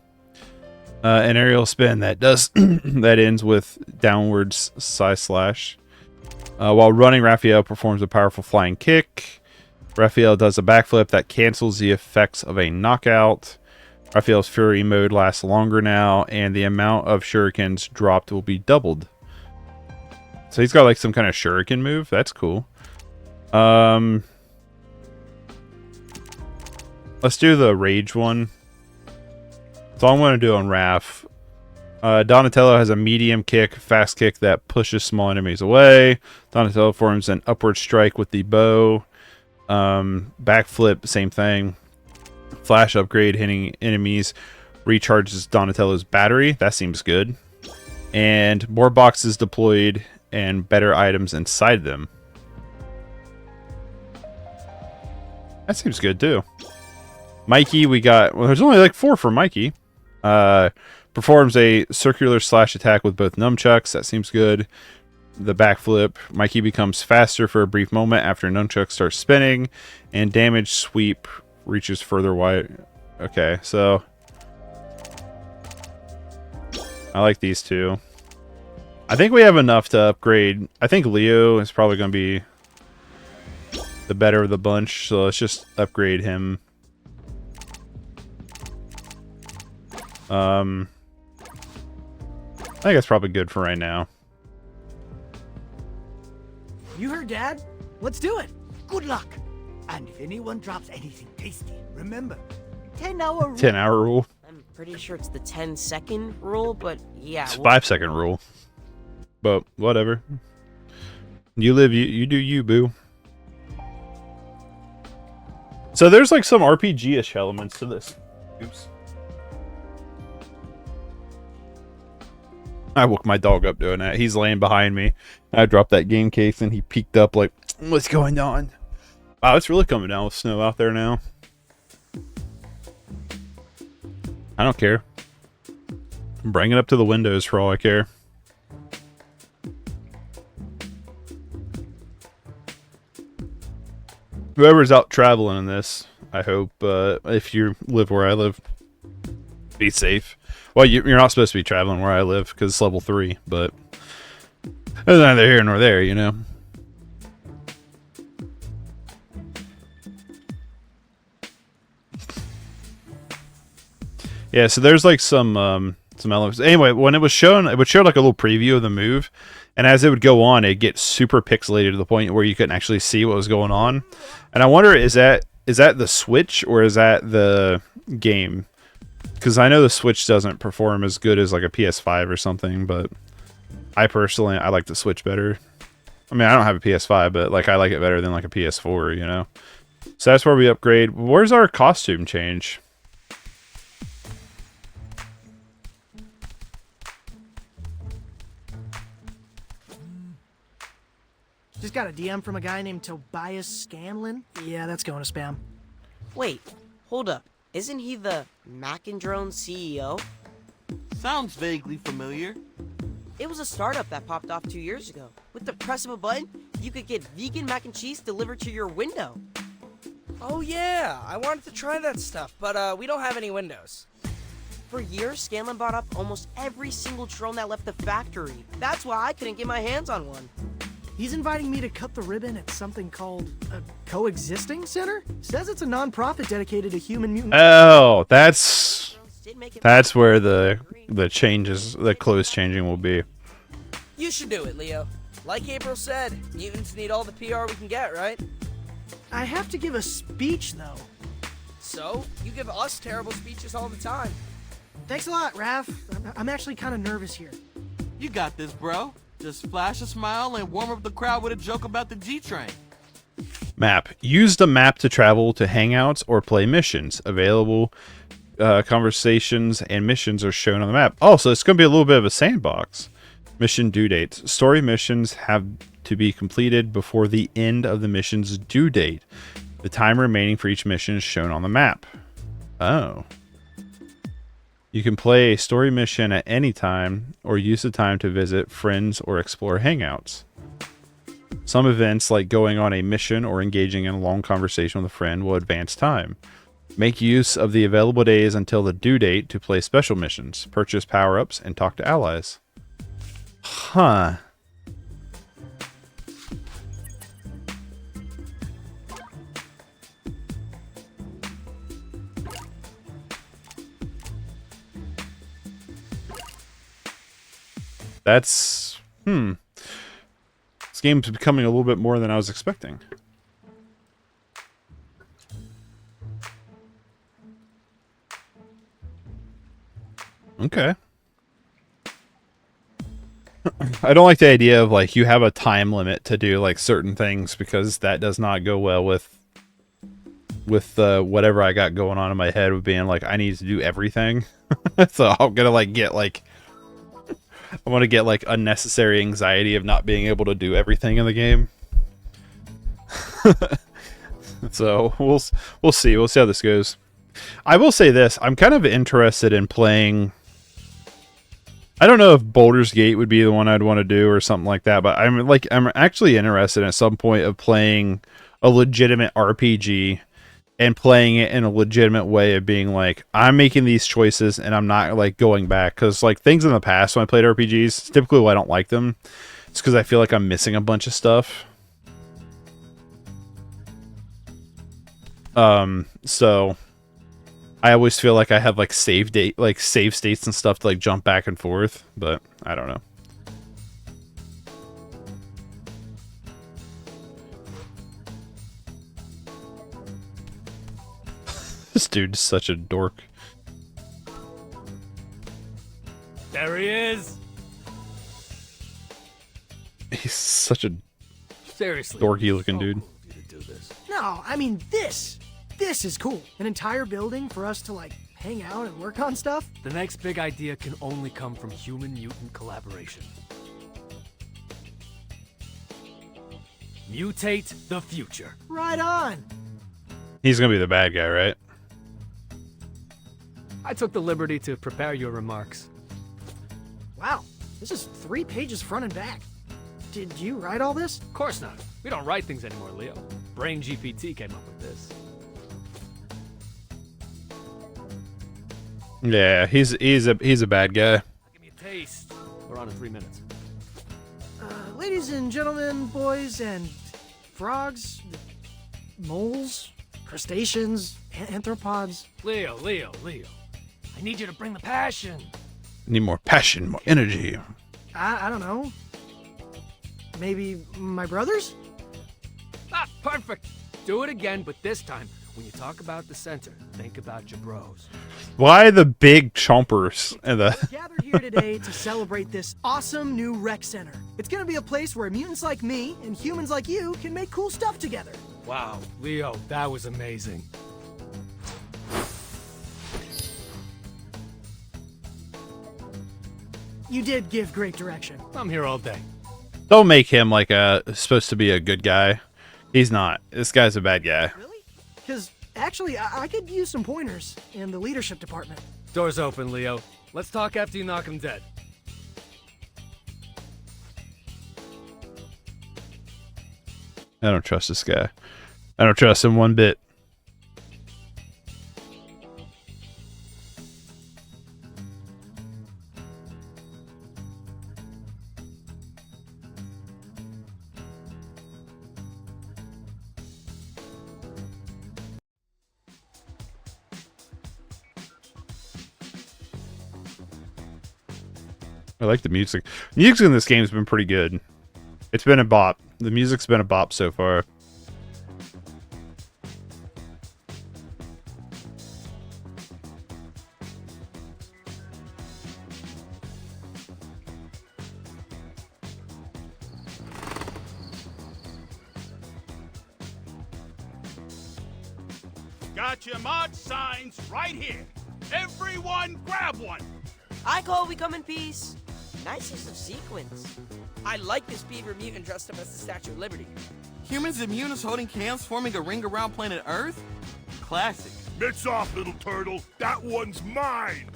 An aerial spin that does that ends with downwards Psy Slash. While running, Raphael performs a powerful flying kick. Raphael does a backflip that cancels the effects of a knockout. Raphael's Fury mode lasts longer now, and the amount of shurikens dropped will be doubled. So he's got like some kind of shuriken move. That's cool. Let's do the rage one. That's all I'm going to do on Raph. Donatello has a medium kick, fast kick that pushes small enemies away. Donatello forms an upward strike with the bow. Backflip, same thing. Flash upgrade, hitting enemies recharges Donatello's battery. That seems good. And more boxes deployed and better items inside them. That seems good too. Mikey, we got... Well, there's only like 4 for Mikey. Performs a circular slash attack with both nunchucks. That seems good. The backflip. Mikey becomes faster for a brief moment after nunchuck starts spinning. And damage sweep reaches further wide. Okay, so... I like these two. I think we have enough to upgrade. I think Leo is probably going to be the better of the bunch. So let's just upgrade him. I think that's probably good for right now. You heard Dad? Let's do it. Good luck. And if anyone drops anything tasty, remember, 10-hour rule. 10-hour rule. I'm pretty sure it's the 10-second rule, but yeah. It's 5-second rule. But whatever. You live, you do you, boo. So there's like some RPG-ish elements to this. Oops. I woke my dog up doing that. He's laying behind me. I dropped that game case and he peeked up like, what's going on? Wow, it's really coming down with snow out there now. I don't care. Bring it up to the windows for all I care. Whoever's out traveling in this, I hope, if you live where I live, be safe. Well, you're not supposed to be traveling where I live because it's level 3, but It's neither here nor there, you know. Yeah, so there's like some elements. Anyway, when it was shown, it would show like a little preview of the move, and as it would go on, it'd get super pixelated to the point where you couldn't actually see what was going on. And I wonder, is that the Switch or is that the game? Because I know the Switch doesn't perform as good as like a PS5 or something, but I personally like the Switch better. I mean, I don't have a PS5, but like I like it better than like a PS4, you know. So that's where we upgrade. Where's our costume change? Just got a DM from a guy named Tobias Scanlon. Yeah, that's going to spam. Wait, hold up. Isn't he the Mac and Drone CEO? Sounds vaguely familiar. It was a startup that popped off 2 years ago. With the press of a button, you could get vegan mac and cheese delivered to your window. Oh yeah, I wanted to try that stuff, but we don't have any windows. For years, Scanlon bought up almost every single drone that left the factory. That's why I couldn't get my hands on one. He's inviting me to cut the ribbon at something called a coexisting center. Says it's a non-profit dedicated to human mutant. Oh, that's where the changes, the clothes changing will be. You should do it, Leo. Like April said, mutants need all the PR we can get, right? I have to give a speech though. So, you give us terrible speeches all the time. Thanks a lot, Raph. I'm actually kind of nervous here. You got this, bro. Just flash a smile and warm up the crowd with a joke about the G-Train. Map. Use the map to travel to hangouts or play missions. Available conversations and missions are shown on the map. Oh, so it's going to be a little bit of a sandbox. Mission due dates. Story missions have to be completed before the end of the mission's due date. The time remaining for each mission is shown on the map. Oh. You can play a story mission at any time or use the time to visit friends or explore hangouts. Some events, like going on a mission or engaging in a long conversation with a friend, will advance time. Make use of the available days until the due date to play special missions, purchase power-ups, and talk to allies. Huh. That's... This game's becoming a little bit more than I was expecting. Okay. I don't like the idea of, like, you have a time limit to do, like, certain things, because that does not go well with whatever I got going on in my head with being, like, I need to do everything. So I'm gonna, like, get, like... I want to get like unnecessary anxiety of not being able to do everything in the game. So we'll see. We'll see how this goes. I will say this: I'm kind of interested in playing. I don't know if Baldur's Gate would be the one I'd want to do or something like that, but I'm actually interested at some point of playing a legitimate RPG and playing it in a legitimate way of being like, I'm making these choices and I'm not like going back. Because like things in the past when I played RPGs, typically why I don't like them, it's because I feel like I'm missing a bunch of stuff. So I always feel like I have like save states and stuff to like jump back and forth, but I don't know. This dude's such a dork. There he is. He's such a Seriously, dorky looking dude. Cool of you to do this. No, I mean this is cool. An entire building for us to like hang out and work on stuff. The next big idea can only come from human-mutant collaboration. Mutate the future. Right on. He's gonna be the bad guy, right? I took the liberty to prepare your remarks. Wow, this is 3 pages front and back. Did you write all this? Of course not. We don't write things anymore, Leo. Brain GPT came up with this. Yeah, he's a bad guy. Give me a taste. We're on in 3 minutes. ladies and gentlemen, boys and frogs, moles, crustaceans, anthropods. Leo. I need you to bring the passion. Need more passion, more energy. I don't know. Maybe my brothers? Ah, perfect. Do it again, but this time, when you talk about the center, think about your bros. Why the big chompers and the... We're gathered here today to celebrate this awesome new rec center. It's gonna be a place where mutants like me and humans like you can make cool stuff together. Wow, Leo, that was amazing. You did give great direction. I'm here all day. Don't make him like supposed to be a good guy. He's not. This guy's a bad guy. Really? Because actually, I could use some pointers in the leadership department. Door's open, Leo. Let's talk after you knock him dead. I don't trust this guy. I don't trust him one bit. I like the music. Music in this game has been pretty good. It's been a bop. The music's been a bop so far. Got your mod signs right here. Everyone grab one. I call we come in peace. Nice use of sequins. I like this beaver mutant dressed up as the Statue of Liberty. Humans and mutants holding hands forming a ring around planet Earth? Classic. Mitts off, little turtle. That one's mine.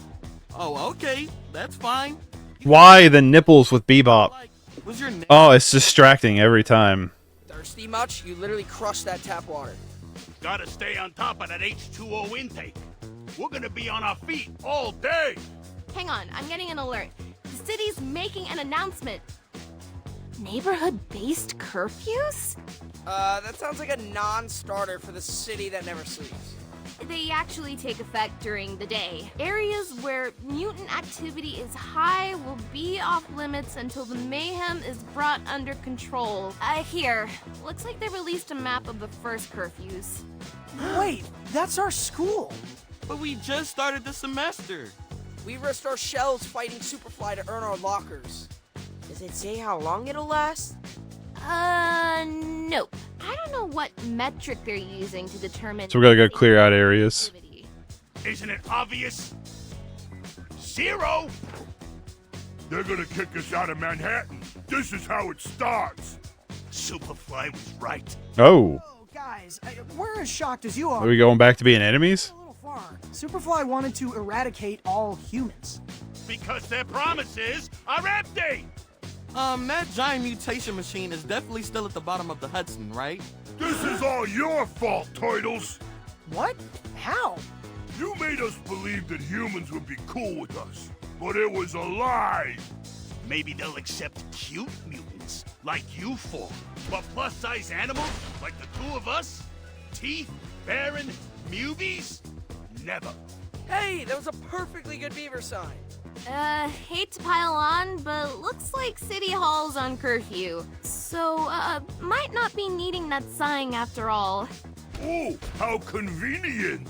Oh, okay. That's fine. Why the nipples with Bebop? Like, was your name? Oh, it's distracting every time. Thirsty much? You literally crushed that tap water. Gotta stay on top of that H2O intake. We're gonna be on our feet all day. Hang on, I'm getting an alert. The city's making an announcement. Neighborhood-based curfews? That sounds like a non-starter for the city that never sleeps. They actually take effect during the day. Areas where mutant activity is high will be off limits until the mayhem is brought under control. Here. Looks like they released a map of the first curfews. Wait, that's our school. But we just started the semester. We risked our shells fighting Superfly to earn our lockers. Does it say how long it'll last? Nope. I don't know what metric they're using to determine... So we gotta go clear out areas. activity. Isn't it obvious? 0. They're gonna kick us out of Manhattan. This is how it starts. Superfly was right. Oh. Oh, guys, we're as shocked as you Are are. we going back to being enemies? A little far. Superfly wanted to eradicate all humans. Because their promises are empty. That giant mutation machine is definitely still at the bottom of the Hudson, right? This is all your fault, Turtles. What? How? You made us believe that humans would be cool with us, but it was a lie. Maybe they'll accept cute mutants like you four, but plus-size animals like the two of us? Teeth, Baron, Mubies? Never. Hey, that was a perfectly good beaver sign. Hate to pile on, but looks like City Hall's on curfew. So, might not be needing that sign after all. Oh, how convenient.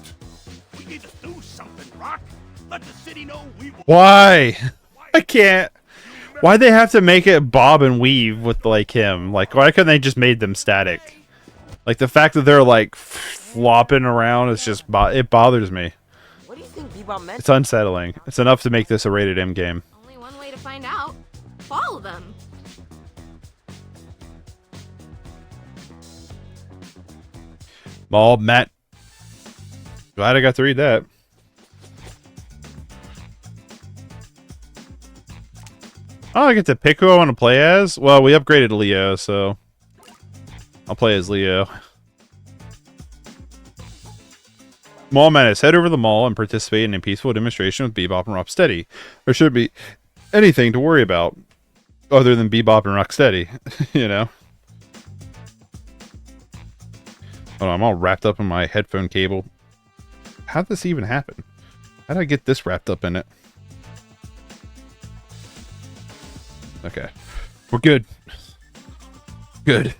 We need to do something, Rock. Let the city know we will. Why? I can't. Why they have to make it bob and weave with like him? Like, why couldn't they just made them static? Like the fact that they're like flopping around is just it bothers me. What do you think Bebop meant? It's unsettling. It's enough to make this a rated M game. Only one way to find out. Follow them. Mall, Matt. Glad I got to read that. Oh, I get to pick who I want to play as? Well, we upgraded Leo, so I'll play as Leo. Mall Menace. Head over to the mall and participate in a peaceful demonstration with Bebop and Rocksteady. There shouldn't be anything to worry about. Other than Bebop and Rocksteady, you know. Hold on, I'm all wrapped up in my headphone cable. How did this even happen? How did I get this wrapped up in it? Okay. We're good. Good.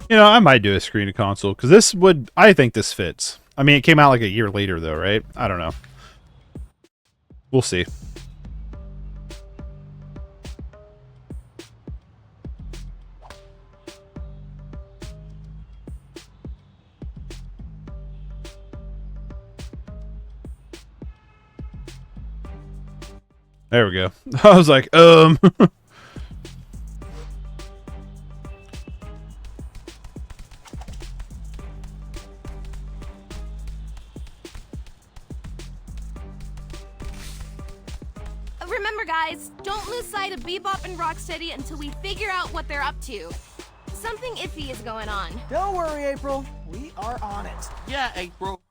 You know, I might do a screen to console, because this would... I think this fits. I mean, it came out like a year later, though, right? I don't know. We'll see. There we go. I was like, Remember, guys, don't lose sight of Bebop and Rocksteady until we figure out what they're up to. Something iffy is going on. Don't worry, April. We are on it. Yeah, April.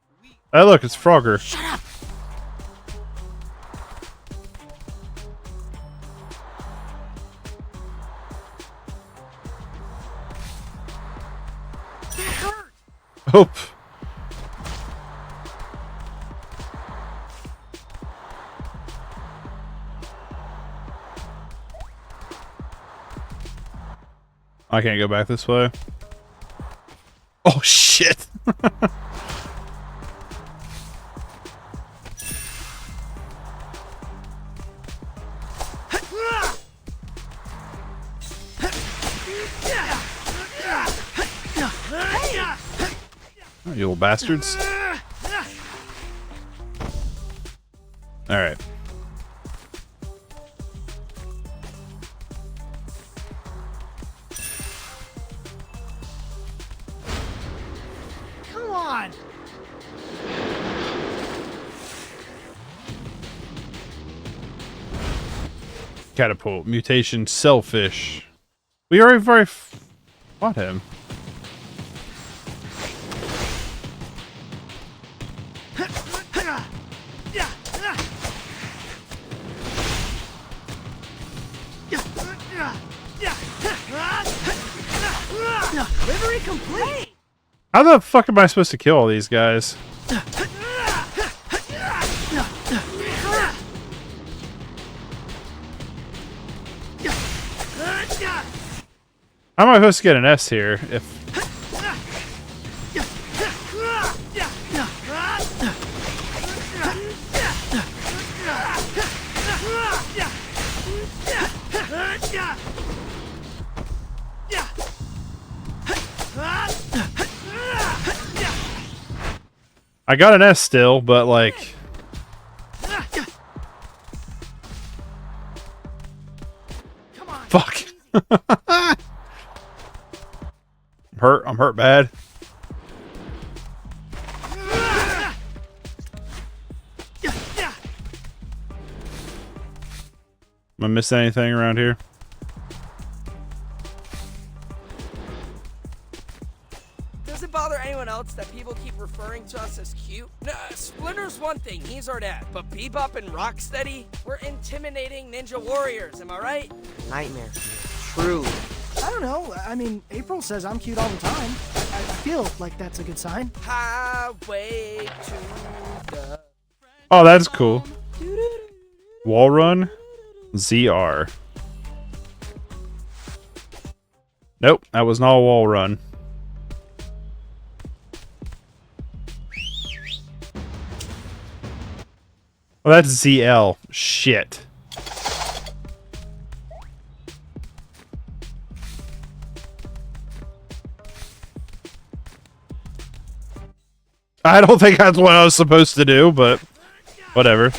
hey, look, it's Frogger. Shut up! Oh. I can't go back this way. Oh, shit. You little bastards. Alright. Come on. Catapult. Mutation. Selfish. We already fought him. Delivery complete. How the fuck am I supposed to kill all these guys? How am I supposed to get an S here if... I got an S still, but like... Fuck. I'm hurt bad. Am I missing anything around here? Does it bother anyone else that people keep referring to us as cute? Nah, Splinter's one thing, he's our dad. But Bebop and Rocksteady, we're intimidating ninja warriors, am I right? Nightmare. True. I don't know. I mean, April says I'm cute all the time. I feel like that's a good sign. Highway to the... Oh, that's cool. Wall run. ZR. Nope, that was not a wall run. Well, that's ZL. Shit. I don't think that's what I was supposed to do, but whatever.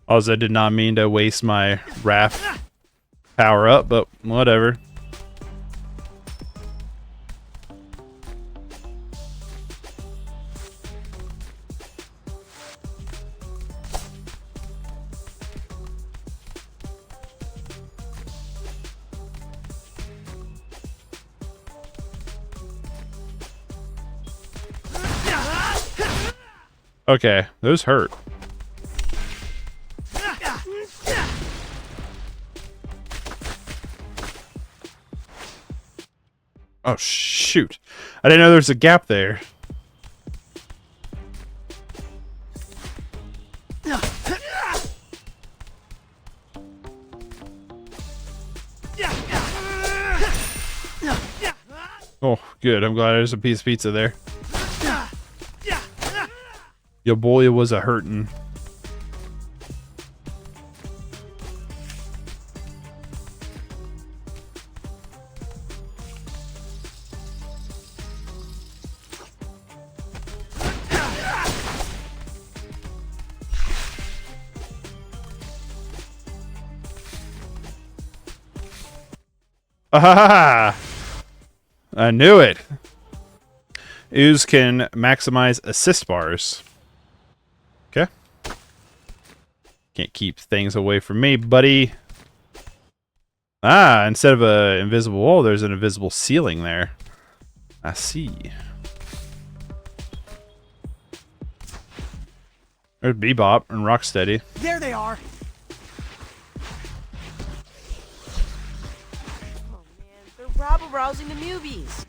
Also, I did not mean to waste my Wrath power up, but whatever. Okay, those hurt. Oh, shoot. I didn't know there was a gap there. Oh, good. I'm glad there's a piece of pizza there. Your boy was a hurtin'. Ah! I knew it. Ooze can maximize assist bars. Okay. Can't keep things away from me, buddy. Ah, instead of an invisible wall, there's an invisible ceiling there. I see. There's Bebop and Rocksteady. There they are. Oh man, they're rabble-rousing the newbies.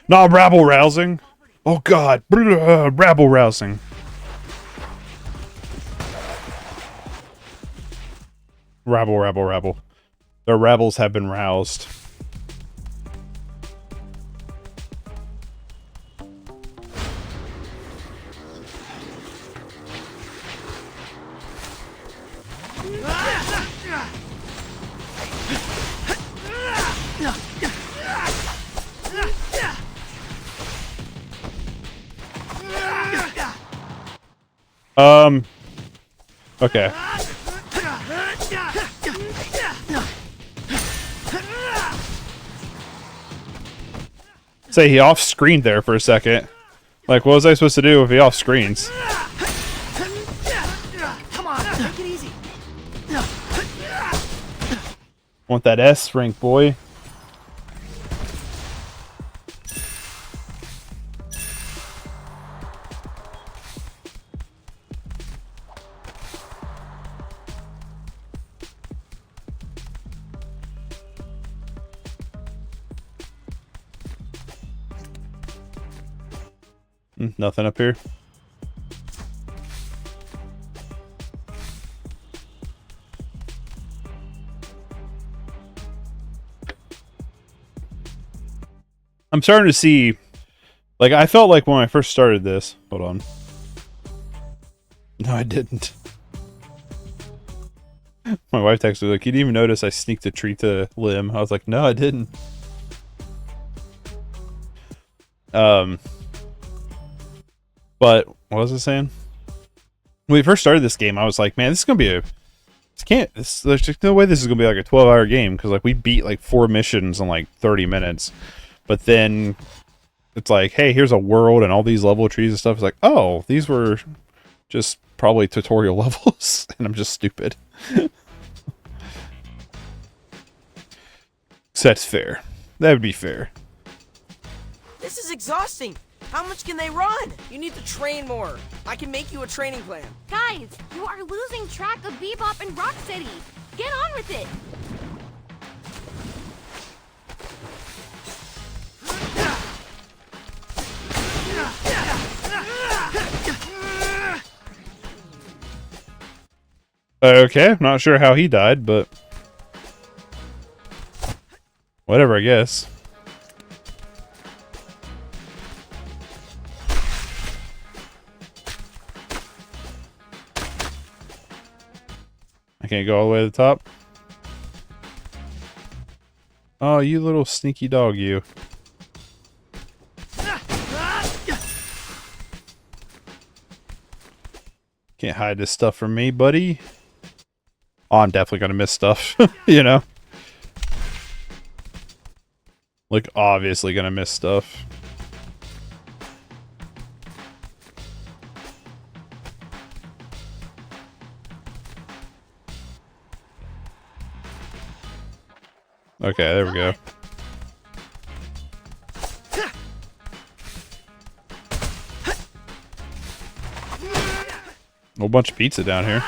Not rabble-rousing. Oh god, rabble-rousing. Rabble, rabble, rabble. The rebels have been roused. Okay. Say he off-screened there for a second. Like, what was I supposed to do if he off-screens? Come on, take it easy. Want that S rank, boy. Nothing up here. I'm starting to see, like, I felt like when I first started this. Hold on. No, I didn't. My wife texted me, like, you didn't even notice I sneaked a tree to limb. I was like, no, I didn't. But what was I saying? When we first started this game, I was like, man, this is gonna be there's just no way this is gonna be like a 12-hour game, because like we beat like 4 missions in like 30 minutes. But then it's like, hey, here's a world and all these level trees and stuff. It's like, oh, these were just probably tutorial levels, and I'm just stupid. So that's fair. That would be fair. This is exhausting. How much can they run? You need to train more. I can make you a training plan. Guys, you are losing track of Bebop and Rocksteady. Get on with it. Okay, I'm not sure how he died, but whatever, I guess. I can't go all the way to the top. Oh, you little sneaky dog, you. Can't hide this stuff from me, buddy. Oh, I'm definitely gonna miss stuff, you know? Like, obviously gonna miss stuff. Okay, there we go. A whole bunch of pizza down here.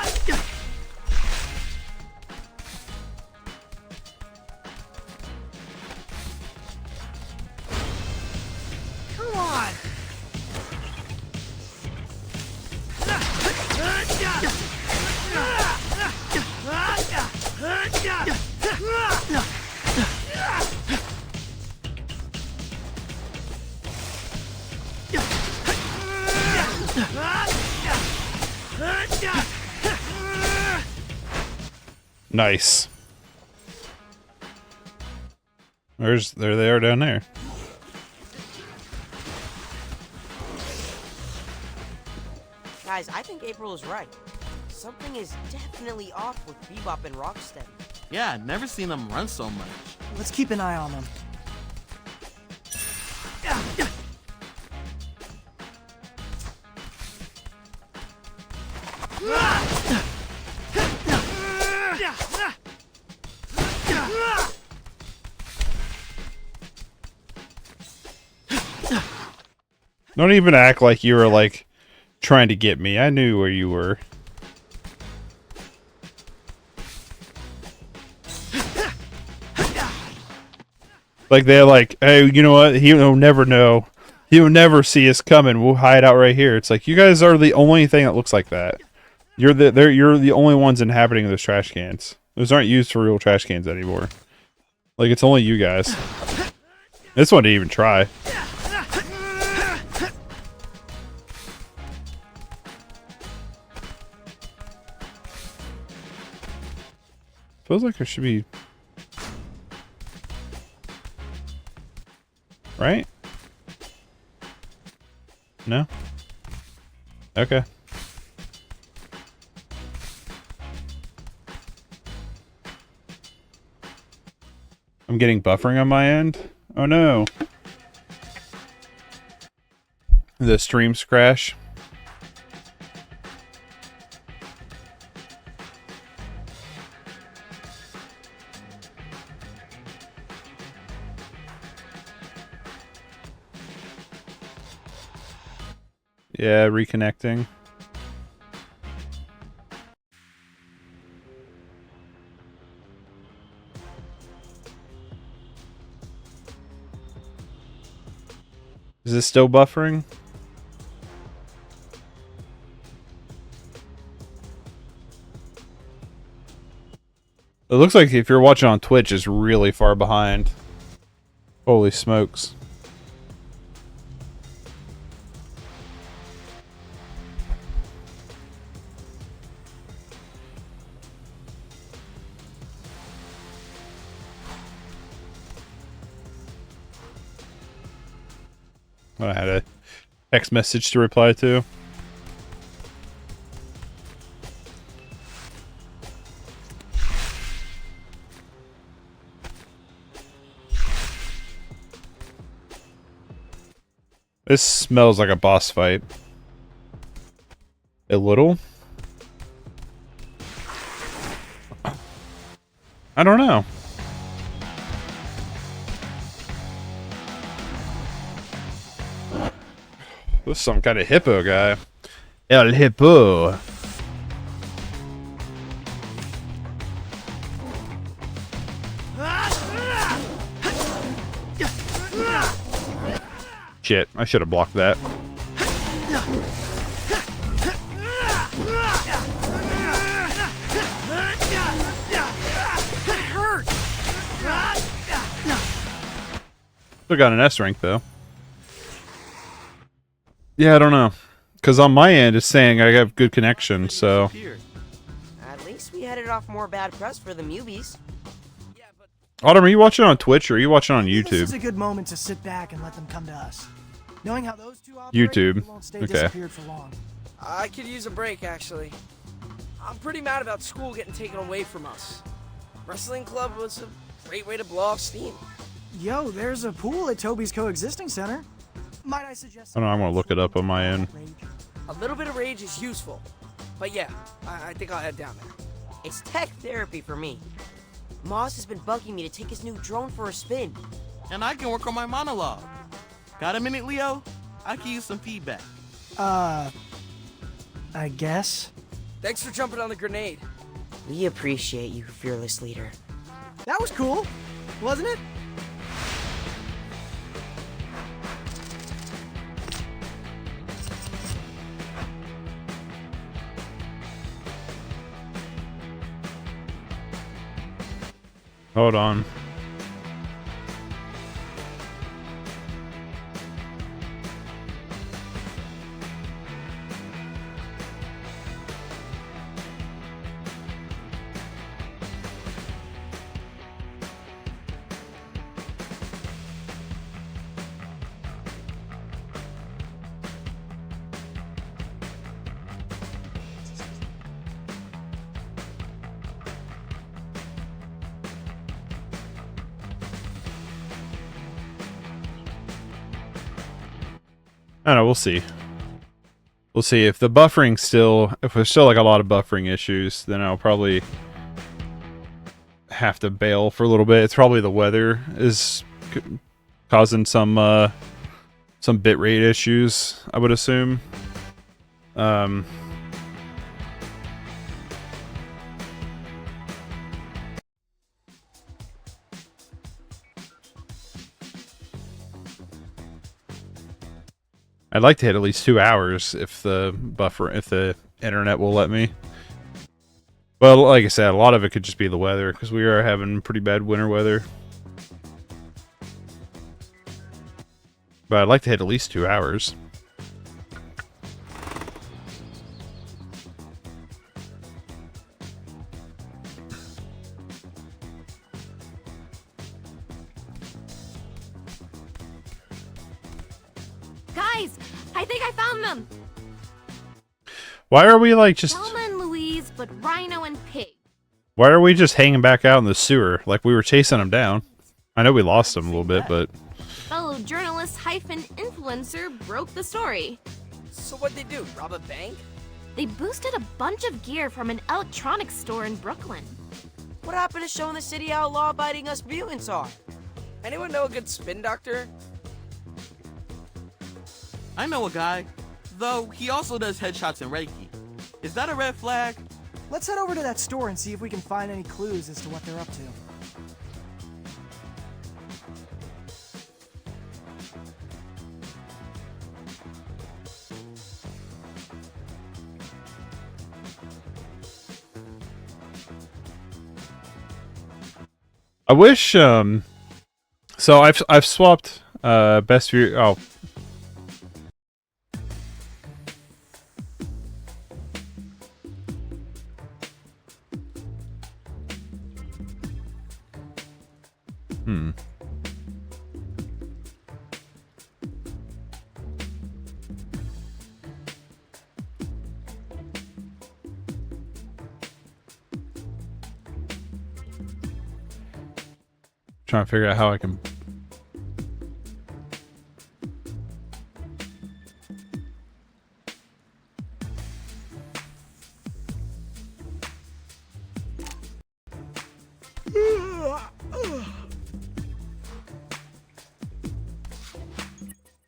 Come on! Nice. There they are down there. Guys, I think April is right. Something is definitely off with Bebop and Rocksteady. Yeah, never seen them run so much. Let's keep an eye on them. Don't even act like you were like trying to get me. I knew where you were. Like they're like, hey, you know what? He'll never know. He'll never see us coming. We'll hide out right here. It's like you guys are the only thing that looks like that. You're the only ones inhabiting those trash cans. Those aren't used for real trash cans anymore. Like it's only you guys. This one didn't even try. Feels like there should be... Right? No? Okay. I'm getting buffering on my end. Oh no. The streams crash. Yeah, reconnecting. Is this still buffering? It looks like if you're watching on Twitch, it's really far behind. Holy smokes. I had a text message to reply to. This smells like a boss fight. A little? I don't know. This is some kind of hippo guy. El Hippo. Shit, I should have blocked that. Still got an S rank though. Yeah, I don't know. Because on my end, it's saying I have good connection, so... At least we headed off more bad press for the Mubies. Autumn, are you watching on Twitch or are you watching on YouTube? This is a good moment to sit back and let them come to us. Knowing how those two operate, YouTube. we won't stay Okay. disappeared for long. I could use a break, actually. I'm pretty mad about school getting taken away from us. Wrestling club was a great way to blow off steam. Yo, there's a pool at Toby's coexisting center. Might I suggest? I don't know, I'm gonna look it up on my end. A little bit of rage is useful. But yeah, I think I'll head down there. It's tech therapy for me. Moss has been bugging me to take his new drone for a spin. And I can work on my monologue. Got a minute, Leo? I can use some feedback. I guess. Thanks for jumping on the grenade. We appreciate you, fearless leader. That was cool, wasn't it? Hold on. I don't know, we'll see. We'll see if the buffering still, if there's still like a lot of buffering issues, then I'll probably have to bail for a little bit. It's probably the weather is causing some bitrate issues, I would assume. I'd like to hit at least 2 hours if the internet will let me. But like I said, a lot of it could just be the weather, because we are having pretty bad winter weather. But I'd like to hit at least 2 hours. Guys, I think I found them. Why are we like just... Selma and Louise, but Rhino and Pig. Why are we just hanging back out in the sewer? Like we were chasing them down. I know we lost them a little bit, but... Fellow journalist hyphen influencer broke the story. So what'd they do, rob a bank? They boosted a bunch of gear from an electronics store in Brooklyn. What happened to showing the city how law-abiding us mutants are? Anyone know a good spin doctor? I know a guy, though he also does headshots and Reiki. Is that a red flag? Let's head over to that store and see if we can find any clues as to what they're up to. I wish, so I've swapped, best view, oh. Trying to figure out how I can...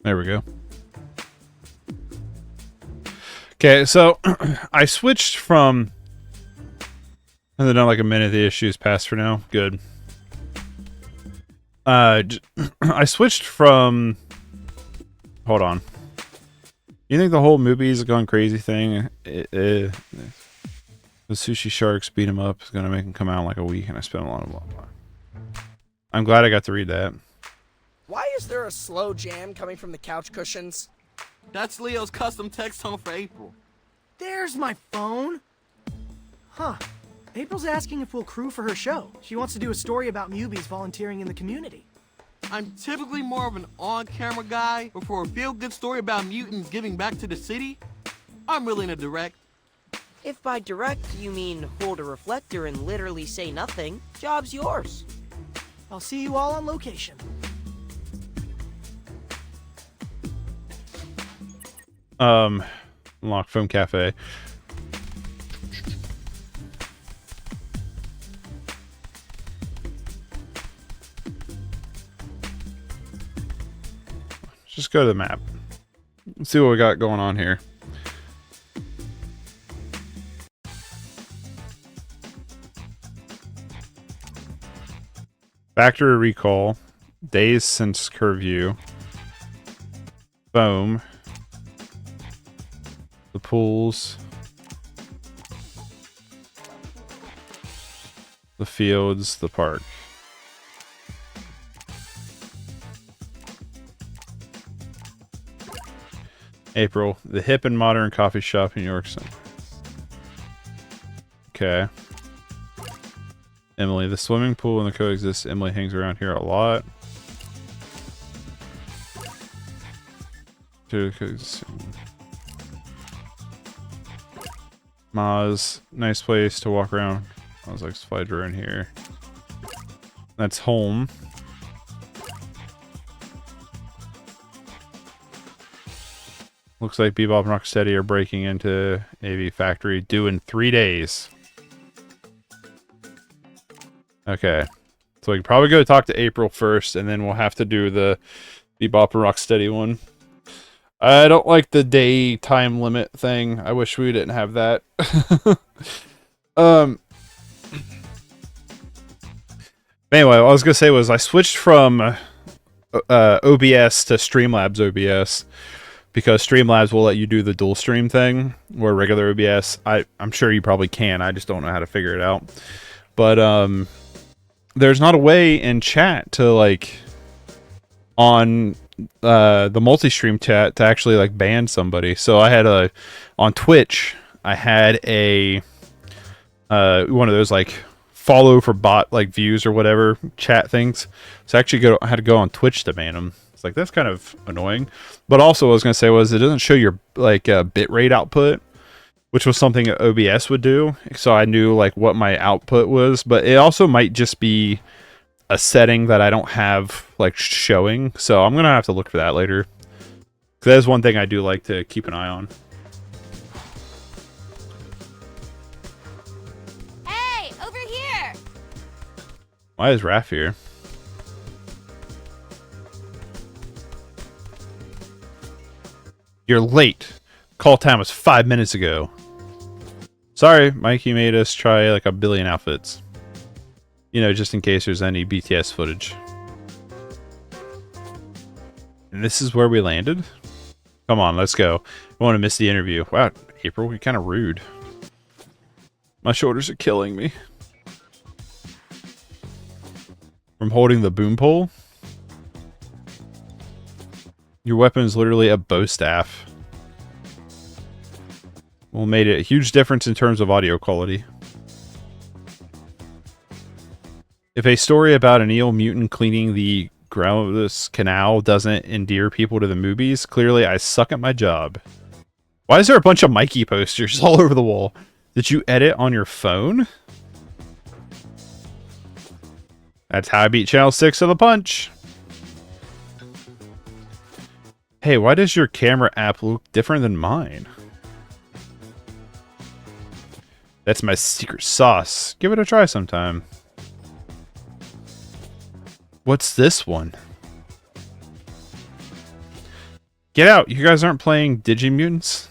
There we go. Okay, so I switched from... And then like a minute, the issue's passed for now. Good. I switched from... Hold on. You think the whole movies gone crazy thing, the sushi sharks beat him up is going to make him come out in like a week, and I spent a lot of blah, blah. I'm glad I got to read that. Why is there a slow jam coming from the couch cushions? That's Leo's custom text tone for April. There's my phone. Huh. April's asking if we'll crew for her show. She wants to do a story about newbies volunteering in the community. I'm typically more of an on-camera guy, but for a feel-good story about mutants giving back to the city, I'm willing to direct. If by direct you mean hold a reflector and literally say nothing, job's yours. I'll see you all on location. Unlock Foam Cafe. Just go to the map. Let's see what we got going on here. Factory recall. Days since curfew. Foam. The pools. The fields. The park. April. The hip and modern coffee shop in York Center. Okay. Emily. The swimming pool and the coexist. Emily hangs around here a lot. Maz. Nice place to walk around. I was like, slide around here. That's home. Looks like Bebop and Rocksteady are breaking into AV Factory due in 3 days. Okay. So we can probably go talk to April first, and then we'll have to do the Bebop and Rocksteady one. I don't like the day time limit thing. I wish we didn't have that. Anyway, what I was going to say was I switched from OBS to Streamlabs OBS. Because Streamlabs will let you do the dual stream thing, where regular OBS, I'm sure you probably can, I just don't know how to figure it out. But, there's not a way in chat to, like, on the multi-stream chat to actually, like, ban somebody. So I had on Twitch, I had one of those, like, follow for bot, like, views or whatever, chat things. So I actually I had to go on Twitch to ban them. Like, that's kind of annoying. But also what I was going to say was it doesn't show your like bitrate output, which was something that OBS would do. So I knew like what my output was, but it also might just be a setting that I don't have like showing. So I'm going to have to look for that later. That is one thing I do like to keep an eye on. Hey, over here! Why is Raph here? You're late. Call time was 5 minutes ago. Sorry, Mikey made us try like a billion outfits. You know, just in case there's any BTS footage. And this is where we landed? Come on, let's go. I want to miss the interview. Wow, April, you're kind of rude. My shoulders are killing me. From holding the boom pole? Your weapon is literally a bow staff. Well, made it a huge difference in terms of audio quality. If a story about an eel mutant cleaning the ground of this canal doesn't endear people to the movies, clearly I suck at my job. Why is there a bunch of Mikey posters all over the wall? Did you edit on your phone? That's how I beat Channel 6 of the Punch. Hey, why does your camera app look different than mine? That's my secret sauce. Give it a try sometime. What's this one? Get out! You guys aren't playing Digimutants?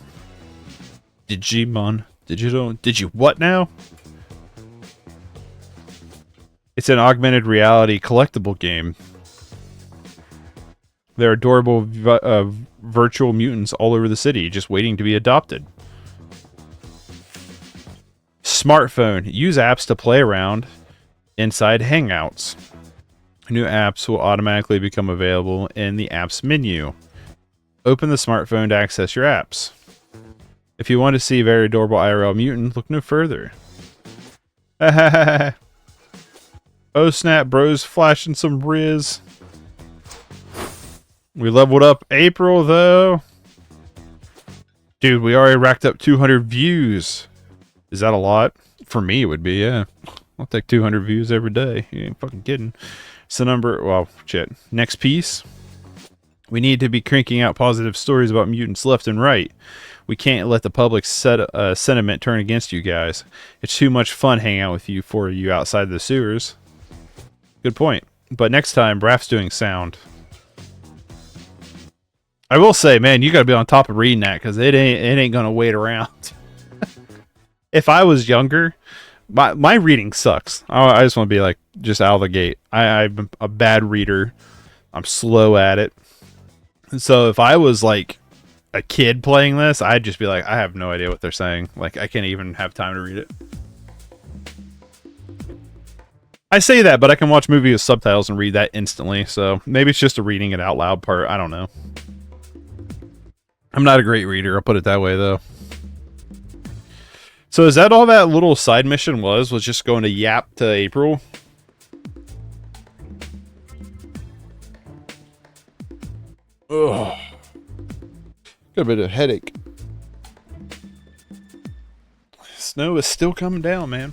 Digimon? Digital? Digi what now? It's an augmented reality collectible game. There are adorable virtual mutants all over the city, just waiting to be adopted. Smartphone. Use apps to play around inside Hangouts. New apps will automatically become available in the apps menu. Open the smartphone to access your apps. If you want to see a very adorable IRL mutant, look no further. Oh snap, bros, flashing some Riz. We leveled up April, though. Dude, we already racked up 200 views. Is that a lot? For me, it would be, yeah. I'll take 200 views every day. You ain't fucking kidding. It's the number... Well, shit. Next piece. We need to be cranking out positive stories about mutants left and right. We can't let the public's sentiment turn against you guys. It's too much fun hanging out with you for you outside the sewers. Good point. But next time, Raph's doing sound. I will say, man, you gotta be on top of reading that, because it ain't gonna wait around. If I was younger, my reading sucks. I just want to be like, just out of the gate. I'm a bad reader. I'm slow at it. And so if I was like a kid playing this, I'd just be like, I have no idea what they're saying. Like, I can't even have time to read it. I say that, but I can watch movies with subtitles and read that instantly. So maybe it's just a reading it out loud part. I don't know. I'm not a great reader. I'll put it that way, though. So is that all that little side mission was just going to yap to April? Ugh. Got a bit of a headache. Snow is still coming down, man.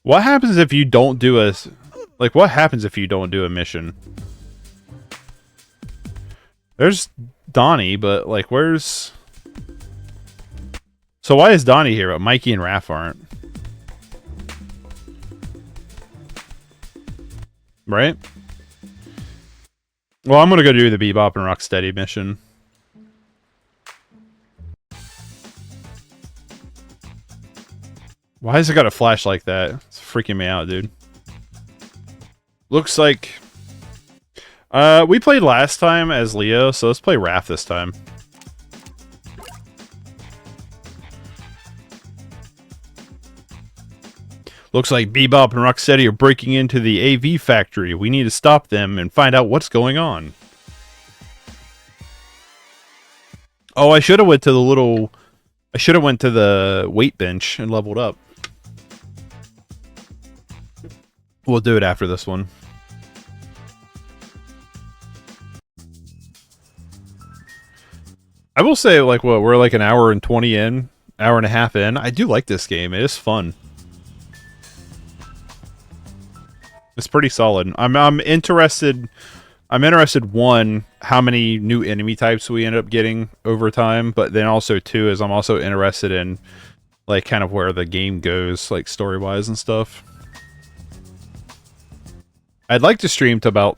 What happens if you don't do a... Like, what happens if you don't do a mission? There's Donnie, but, like, where's... So why is Donnie here, but Mikey and Raph aren't? Right? Well, I'm gonna go do the Bebop and Rocksteady mission. Why has it got a flash like that? It's freaking me out, dude. Looks like... we played last time as Leo, so let's play Raph this time. Looks like Bebop and Rocksteady are breaking into the AV factory. We need to stop them and find out what's going on. Oh, I should have went to the little... I should have went to the weight bench and leveled up. We'll do it after this one. I will say, like, what, we're like an hour and 20 in, hour and a half in. I do like this game. It is fun. It's pretty solid. I'm interested. I'm interested, one, how many new enemy types we end up getting over time, but then also two is I'm also interested in like kind of where the game goes, like story wise and stuff. I'd like to stream to about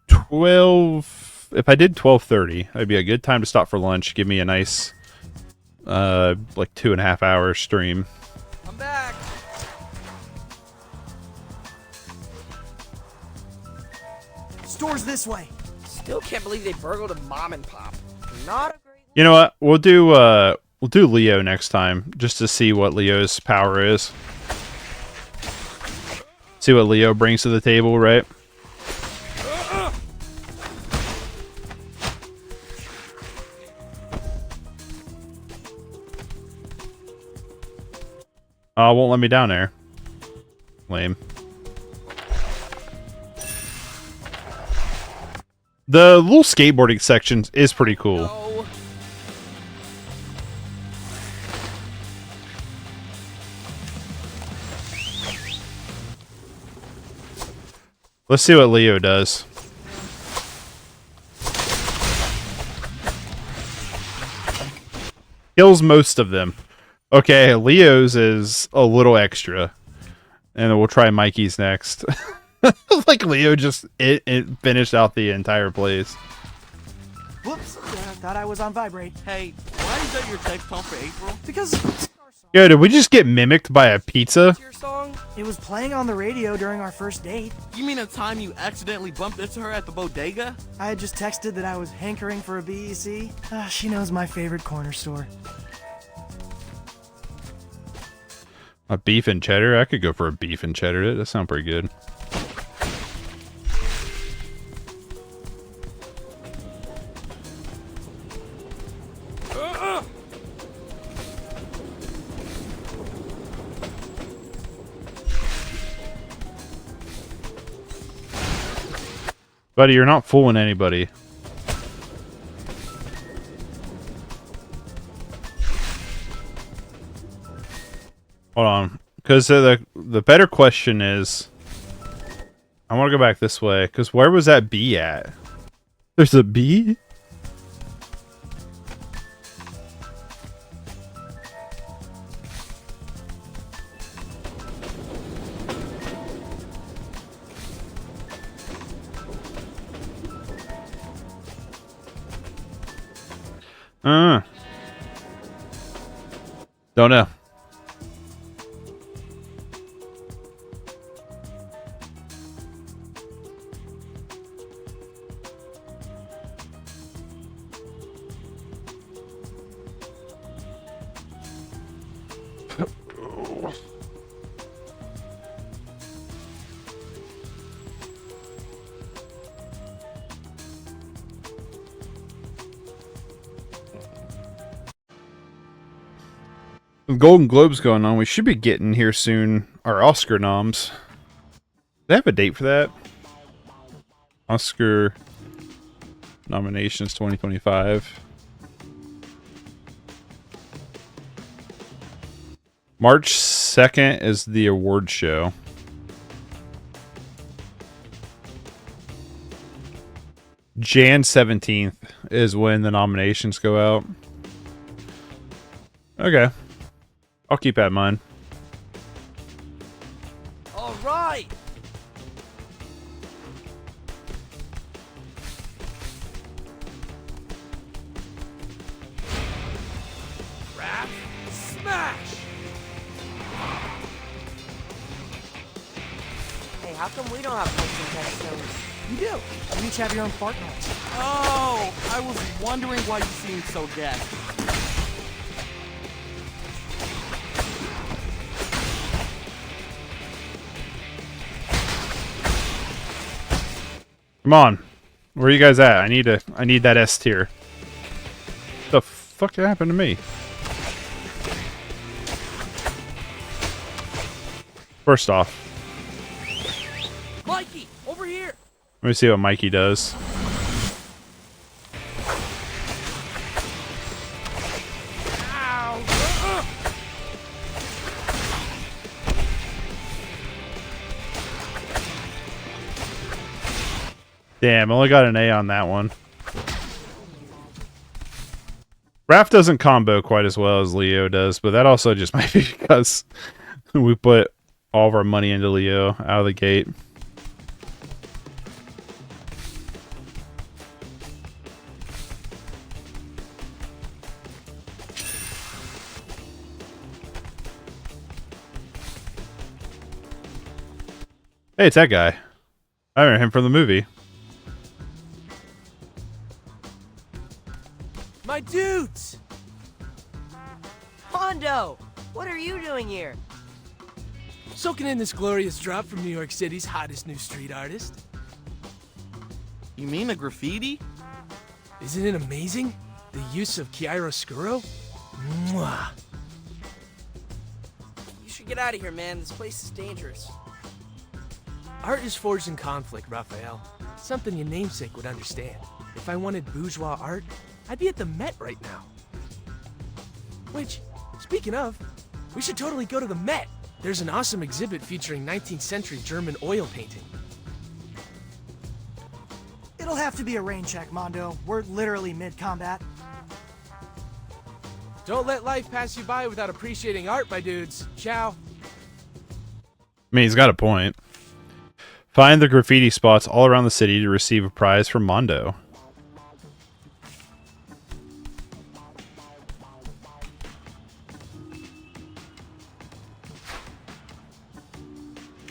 12. If I did 12:30, that'd be a good time to stop for lunch. Give me a nice like 2.5 hour stream. I'm back. Store's this way. Still can't believe they burgled a mom and pop. Not a great... You know what? We'll do Leo next time, just to see what Leo's power is. See what Leo brings to the table, right? Oh, won't let me down there. Lame. The little skateboarding section is pretty cool. No. Let's see what Leo does. Kills most of them. Okay, Leo's is a little extra. And then we'll try Mikey's next. Like Leo just it finished out the entire place. Whoops, thought I was on vibrate. Hey, why is that your text tone for April? Because Yo, did we just get mimicked by a pizza? Your song? it was playing on the radio during our first date. You mean the time you accidentally bumped into her at the bodega? I had just texted that I was hankering for a BEC. She knows my favorite corner store. A beef and cheddar? I could go for a beef and cheddar. That sounds pretty good. Buddy, you're not fooling anybody. Hold on. Because the better question is... I want to go back this way. Because where was that bee at? There's a bee? Don't know. With Golden Globes going on, we should be getting here soon our Oscar noms. Do they have a date for that? Oscar nominations 2025. March 2nd is the award show. Jan 17th is when the nominations go out. Okay. I'll keep that in mind. All right. Wrap, smash. Hey, how come we don't have potion test stones? You do. You each have your own fart noise. Oh, I was wondering why you seemed so gassed. Come on. Where are you guys at? I need that S tier. What the fuck happened to me? First off, Mikey, over here. let me see what Mikey does. Damn, I only got an A on that one. Raph doesn't combo quite as well as Leo does, but that also just might be because we put all of our money into Leo out of the gate. Hey, it's that guy. I remember him from the movie. My dudes. Hondo, what are you doing here? Soaking in this glorious drop from New York City's hottest new street artist. You mean a graffiti? Isn't it amazing? The use of chiaroscuro? Mwah. You should get out of here, man. This place is dangerous. Art is forged in conflict, Raphael. Something your namesake would understand. If I wanted bourgeois art, I'd be at the Met right now. Which, speaking of, we should totally go to the Met. There's an awesome exhibit featuring 19th century German oil painting. It'll have to be a rain check, Mondo. We're literally mid-combat. Don't let life pass you by without appreciating art, my dudes. Ciao. I mean, he's got a point. Find the graffiti spots all around the city to receive a prize from Mondo.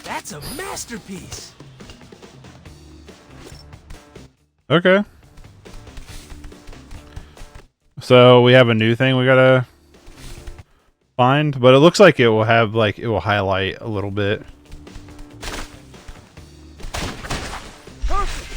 That's a masterpiece. Okay. So we have a new thing we gotta find, but it looks like it will have it will highlight a little bit. Perfect.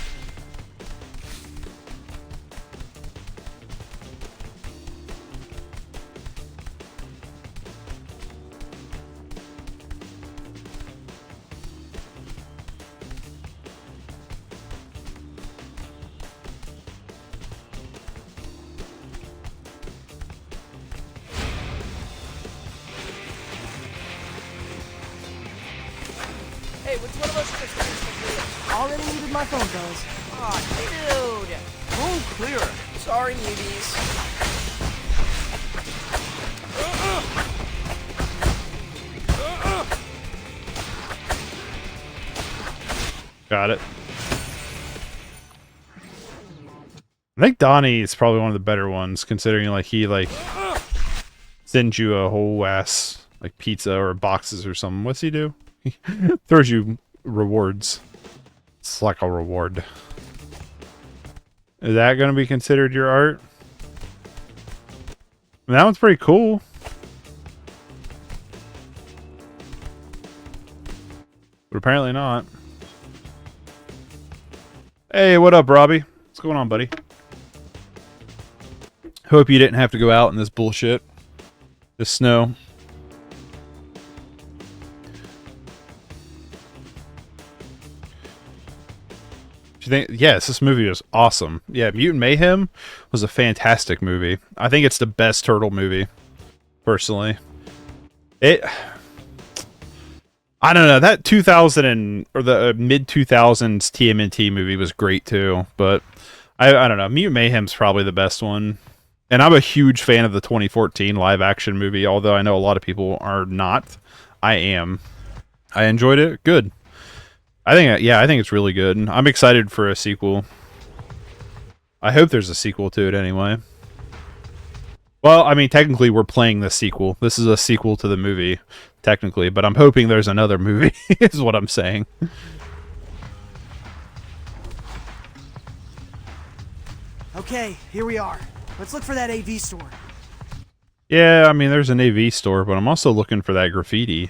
Hey, which one of us should have Already needed my phone, fellas. Aw, dude. Room clear. Sorry, newbies. Got it. I think Donnie is probably one of the better ones, considering like he like sends you a whole ass like pizza or boxes or something. What's he do? He throws you rewards. It's like a reward. Is that going to be considered your art? That one's pretty cool. But apparently not. Hey, what up, Robbie? What's going on, buddy? Hope you didn't have to go out in this bullshit. This snow. Do you think? Yes, this movie was awesome. Yeah, Mutant Mayhem was a fantastic movie. I think it's the best turtle movie, personally. I don't know, that 2000 or the mid 2000s TMNT movie was great too, but I don't know. Mutant Mayhem's probably the best one. And I'm a huge fan of the 2014 live action movie, although I know a lot of people are not. I am. I enjoyed it. Good. I think it's really good. I'm excited for a sequel. I hope there's a sequel to it anyway. Well, I mean, technically we're playing the sequel. This is a sequel to the movie, technically, but I'm hoping there's another movie, is what I'm saying. Okay, here we are. Let's look for that AV store. Yeah, I mean, there's an AV store, but I'm also looking for that graffiti.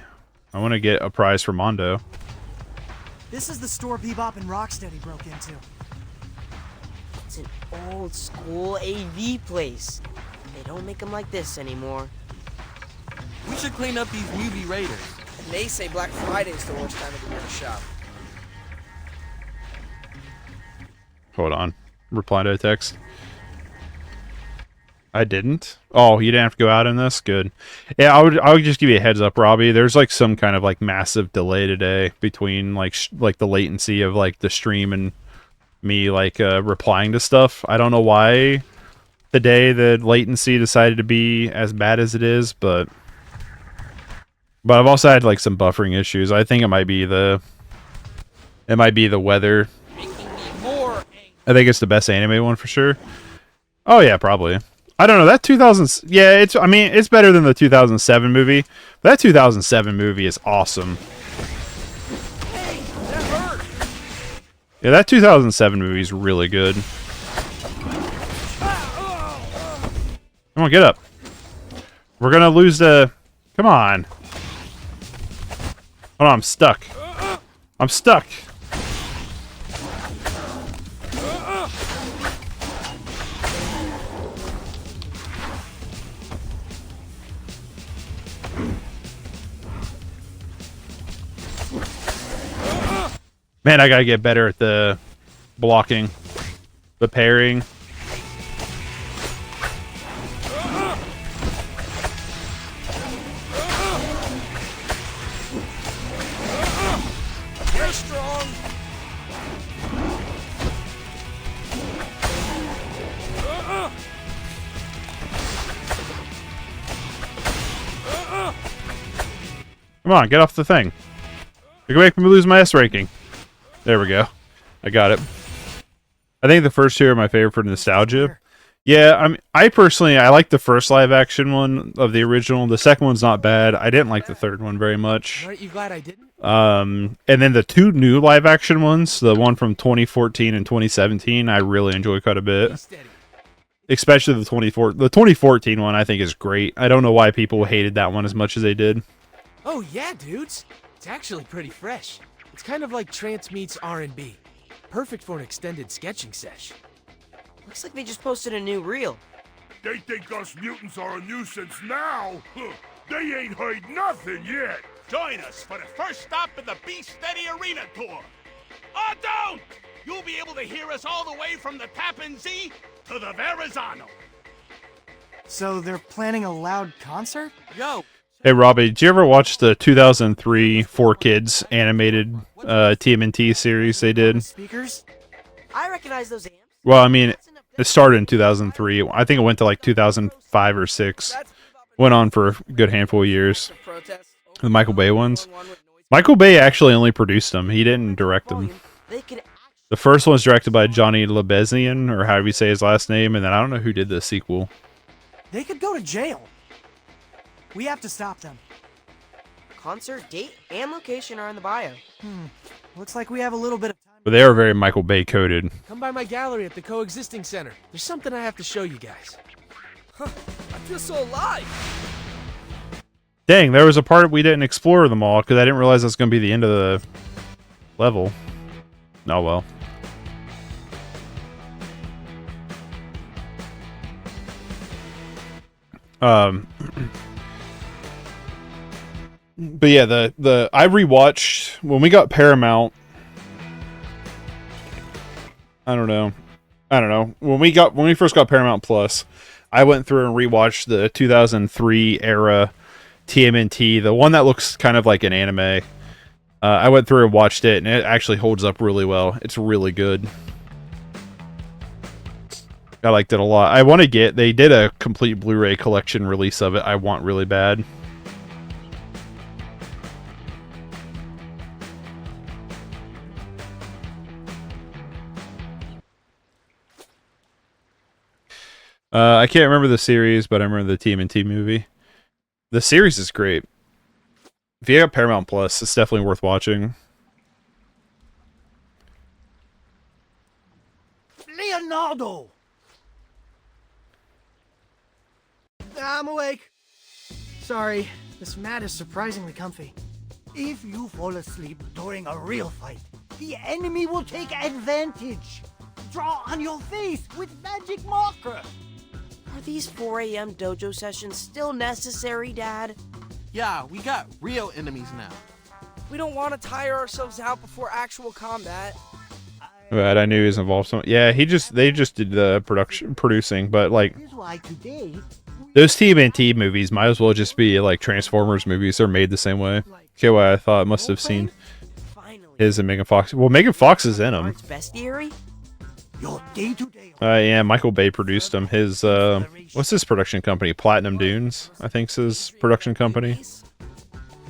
I want to get a prize for Mondo. This is the store Bebop and Rocksteady broke into. It's an old school AV place. They don't make them like this anymore. We should clean up these movie raiders. And they say Black Friday's the worst time of the year to shop. Hold on. Reply to a text. I didn't. Oh, you didn't have to go out in this? Good. Yeah, I would just give you a heads up, Robbie. There's like some kind of like massive delay today between like the latency of like the stream and me like replying to stuff. I don't know why today the latency decided to be as bad as it is, but I've also had like some buffering issues. I think it might be the weather. I think it's the best anime one for sure. Oh yeah, probably. I don't know, that 2000... Yeah, it's better than the 2007 movie. But that 2007 movie is awesome. Hey, that hurt! Yeah, that 2007 movie is really good. Come on, get up. We're gonna lose the... Come on. Hold on, I'm stuck. I'm stuck. Man, I gotta get better at the blocking, the parrying. You're strong! Come on, get off the thing. You're gonna make me lose my S ranking. There we go. I got it. I think the first two are my favorite for nostalgia. Yeah, I personally like the first live action one of the original. The second one's not bad. I didn't like the third one very much. Aren't you glad I didn't? And then the two new live action ones, the one from 2014 and 2017, I really enjoy quite a bit. Especially the 2014 one I think is great. I don't know why people hated that one as much as they did. Oh yeah, dudes. It's actually pretty fresh. It's kind of like trance meets R&B. Perfect for an extended sketching sesh. Looks like they just posted a new reel. They think us mutants are a nuisance now? Huh. They ain't heard nothing yet. Join us for the first stop in the Beast Steady Arena Tour. Or don't! You'll be able to hear us all the way from the Tappan Zee to the Verrazano. So they're planning a loud concert? Yo! Hey Robbie, did you ever watch the 2003 4Kids animated TMNT series they did? Speakers? I recognize those amps. Well, I mean, it started in 2003. I think it went to like 2005 or 6. Went on for a good handful of years. The Michael Bay ones. Michael Bay actually only produced them. He didn't direct them. They could The first one's directed by Johnny Lebezian, or however you say his last name, and then I don't know who did the sequel. They could go to jail. We have to stop them. Concert date and location are in the bio. Looks like we have a little bit of time. But they are very Michael Bay coded. Come by my gallery at the Coexisting Center. There's something I have to show you guys. I feel so alive. Dang, there was a part we didn't explore them all because I didn't realize that's going to be the end of the level. Oh well. But yeah, the I rewatched when we got Paramount. I don't know. When we first got Paramount Plus, I went through and rewatched the 2003 era TMNT, the one that looks kind of like an anime. I went through and watched it, and it actually holds up really well. It's really good. I liked it a lot. I want to get... They did a complete Blu-ray collection release of it. I want really bad. I can't remember the series, but I remember the TMNT movie. The series is great. If you have Paramount Plus, it's definitely worth watching. Leonardo! I'm awake. Sorry, this mat is surprisingly comfy. If you fall asleep during a real fight, the enemy will take advantage. Draw on your face with magic marker. Are these 4 a.m. dojo sessions still necessary, Dad? Yeah, we got real enemies now. We don't want to tire ourselves out before actual combat. Right, I knew he was involved. Yeah, they just did the producing, but like Here's why today those TMNT movies might as well just be like Transformers movies. They're made the same way. Okay, why I thought I must have seen Finally. his and Megan Fox. Well, Megan Fox is in them. Art's bestiary? your day-to-day Yeah, Michael Bay produced them. His what's his production company? Platinum Dunes, I think's his production company.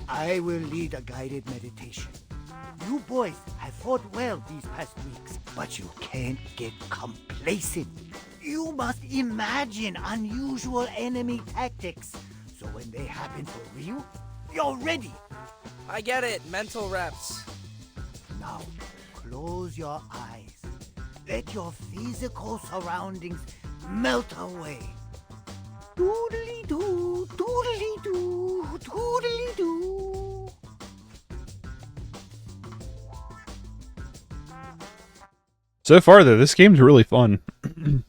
I will lead a guided meditation. You boys have fought well these past weeks, but you can't get complacent. You must imagine unusual enemy tactics, so when they happen for real, you're ready. I get it, mental reps. Now, close your eyes. Let your physical surroundings melt away. Doodly-doo, doodly-doo, doodly-doo. So far, though, this game's really fun.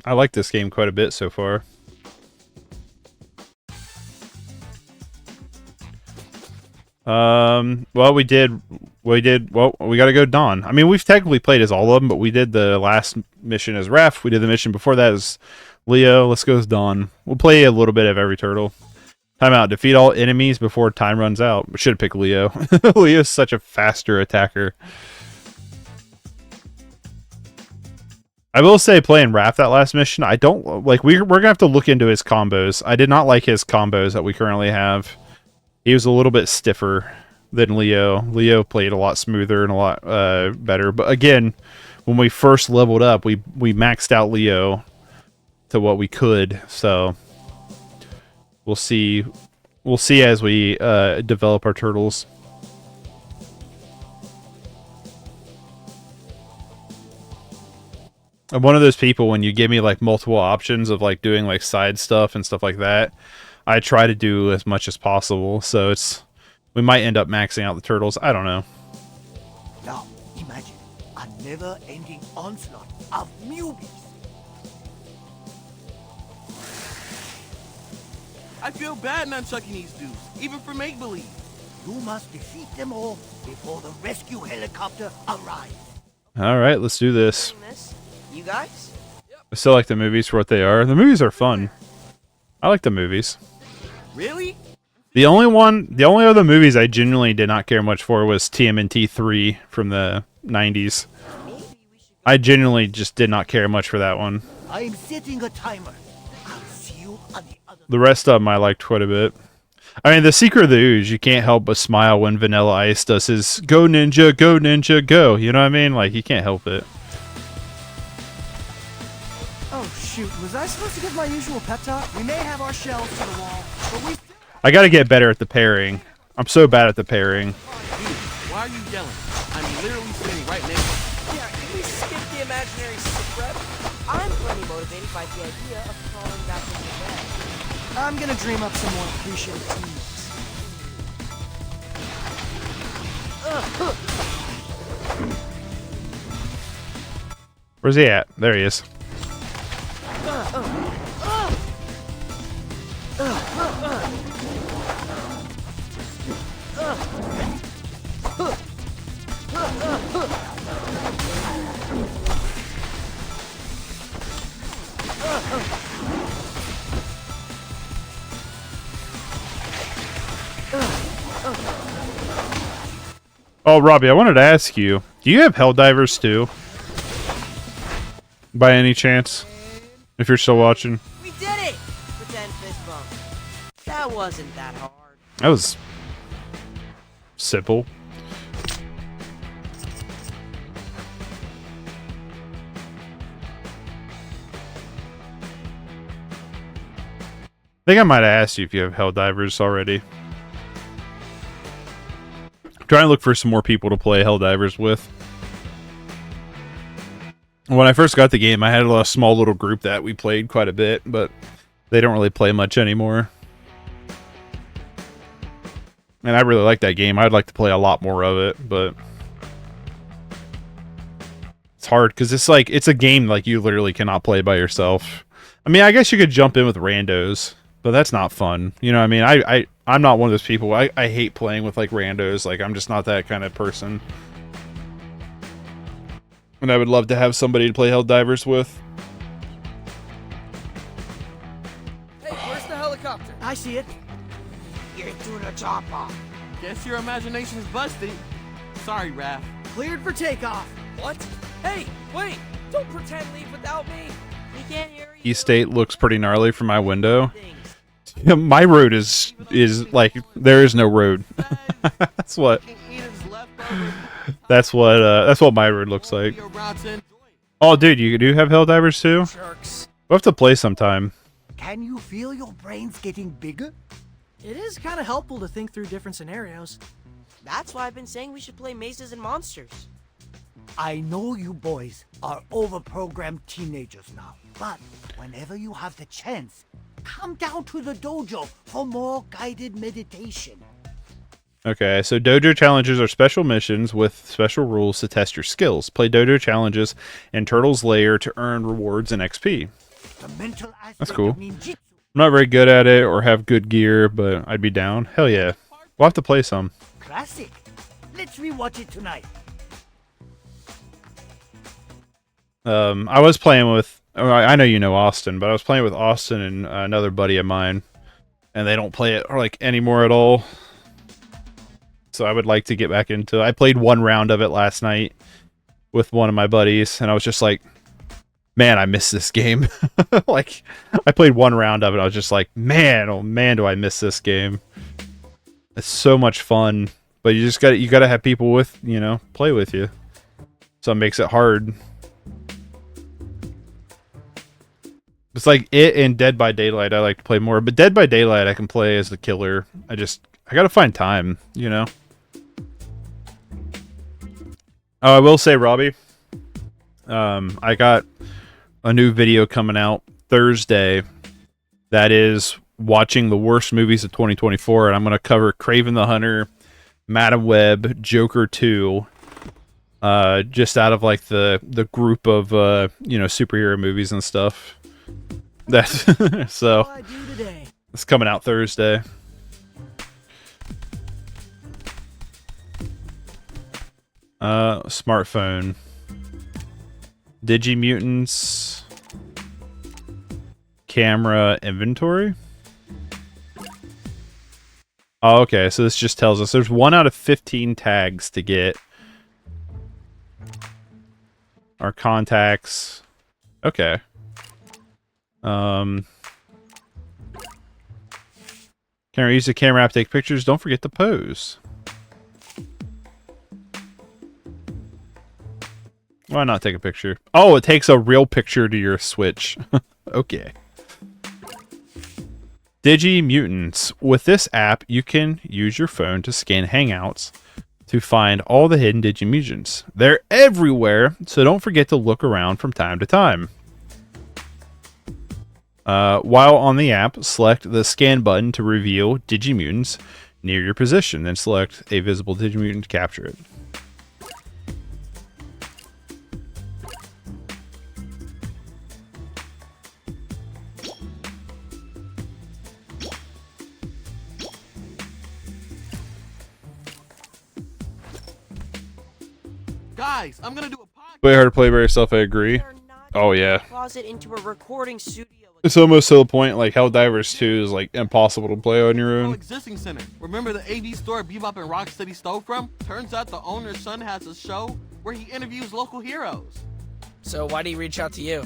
I like this game quite a bit so far. Well, we gotta go Dawn. I mean, we've technically played as all of them, but we did the last mission as Ref. We did the mission before that as Leo. Let's go as Dawn. We'll play a little bit of every turtle. Timeout. Defeat all enemies before time runs out. We should have picked Leo. Leo's such a faster attacker. I will say, playing Raph that last mission, I don't like. We're gonna have to look into his combos. I did not like his combos that we currently have. He was a little bit stiffer than Leo. Leo played a lot smoother and a lot better. But again, when we first leveled up, we maxed out Leo to what we could. So we'll see. We'll see as we develop our turtles. I'm one of those people, when you give me like multiple options of like doing like side stuff and stuff like that, I try to do as much as possible. So we might end up maxing out the turtles. I don't know. Now, imagine a never-ending onslaught of newbies. I feel bad nunchucking these dudes, even for make-believe. You must defeat them all before the rescue helicopter arrives. All right, let's do this. This? You guys? I still like the movies for what they are. The movies are fun. I like the movies. Really? The only other movies I genuinely did not care much for was TMNT 3 from the 90s. I genuinely just did not care much for that one. I'm setting a timer. I'll see you on the other. The rest of them I liked quite a bit. I mean, The Secret of the Ooze, you can't help but smile when Vanilla Ice does his "Go Ninja, Go Ninja, Go." You know what I mean? Like, you can't help it. Shoot, was I supposed to give my usual pep talk? We may have our shelves to the wall, but we... I gotta get better at the pairing. I'm so bad at the pairing. Dude, why are you yelling? I'm literally sitting right next to you. Yeah, can we skip the imaginary sick rep? I'm plenty motivated by the idea of crawling back into bed. I'm gonna dream up some more appreciative teammates. Where's he at? There he is. Oh, Robbie, I wanted to ask you, do you have Helldivers too? By any chance? If you're still watching. We did it! Pretend fist bump. That wasn't that hard. That was simple. I think I might have asked you if you have Helldivers already. I'm trying to look for some more people to play Helldivers with. When I first got the game, I had a small little group that we played quite a bit, but they don't really play much anymore. And I really like that game. I'd like to play a lot more of it, but it's hard because it's like it's a game like you literally cannot play by yourself. I mean, I guess you could jump in with randos, but that's not fun. You know what I mean? I'm not one of those people. I hate playing with like randos. Like I'm just not that kind of person. And I would love to have somebody to play Helldivers with. Hey, where's the helicopter? I see it. Get to the chopper. Guess your imagination's busted. Sorry, Raph. Cleared for takeoff. What? Hey, wait! Don't pretend leave without me! We can't hear you. East State looks pretty gnarly from my window. Things. My road is like there is no road. That's what that's what my road looks like. Oh, dude, you do have Helldivers too? Jerks. We'll have to play sometime. Can you feel your brains getting bigger? It is kind of helpful to think through different scenarios. That's why I've been saying we should play Mazes and Monsters. I know you boys are overprogrammed teenagers now, but whenever you have the chance, come down to the dojo for more guided meditation. Okay, so dojo challenges are special missions with special rules to test your skills. Play dojo challenges in Turtle's Lair to earn rewards and XP. The mental aspect That's cool. of ninjutsu. I'm not very good at it or have good gear, but I'd be down. Hell yeah. We'll have to play some. Classic. Let's rewatch it tonight. I was playing with... I know you know Austin, but I was playing with Austin and another buddy of mine, and they don't play it like anymore at all. So I would like to get back into it. I played one round of it last night with one of my buddies, and I was just like, man, I miss this game. Like, I played one round of it. I was just like, man, oh man, do I miss this game. It's so much fun, but you gotta have people with, you know, play with you. So it makes it hard. It's like it and Dead by Daylight I like to play more, but Dead by Daylight I can play as the killer. I gotta find time, you know? Oh, I will say, Robbie, I got a new video coming out Thursday that is watching the worst movies of 2024, and I'm going to cover Kraven the Hunter, Madam Web, Joker 2, just out of like the group of you know, superhero movies and stuff. That so it's coming out Thursday. Smartphone. Mutants. Camera inventory. Oh, okay, so this just tells us there's 1 out of 15 tags to get. Our contacts. Okay. Can I use the camera app to take pictures? Don't forget to pose. Why not take a picture? Oh, it takes a real picture to your Switch. Okay. Digi Mutants. With this app, you can use your phone to scan Hangouts to find all the hidden Digi Mutants. They're everywhere, so don't forget to look around from time to time. While on the app, select the scan button to reveal Digimutants near your position. Then select a visible Digimutant to capture it. Guys, I'm gonna do a podcast. Way hard to play by yourself, I agree. They're not Oh, yeah. closet into a recording studio. It's almost to the point like Helldivers 2 is like impossible to play on your own. Existing center. Remember the AV store Bebop and Rocksteady stole from? Turns out the owner's son has a show where he interviews local heroes. So why'd he reach out to you?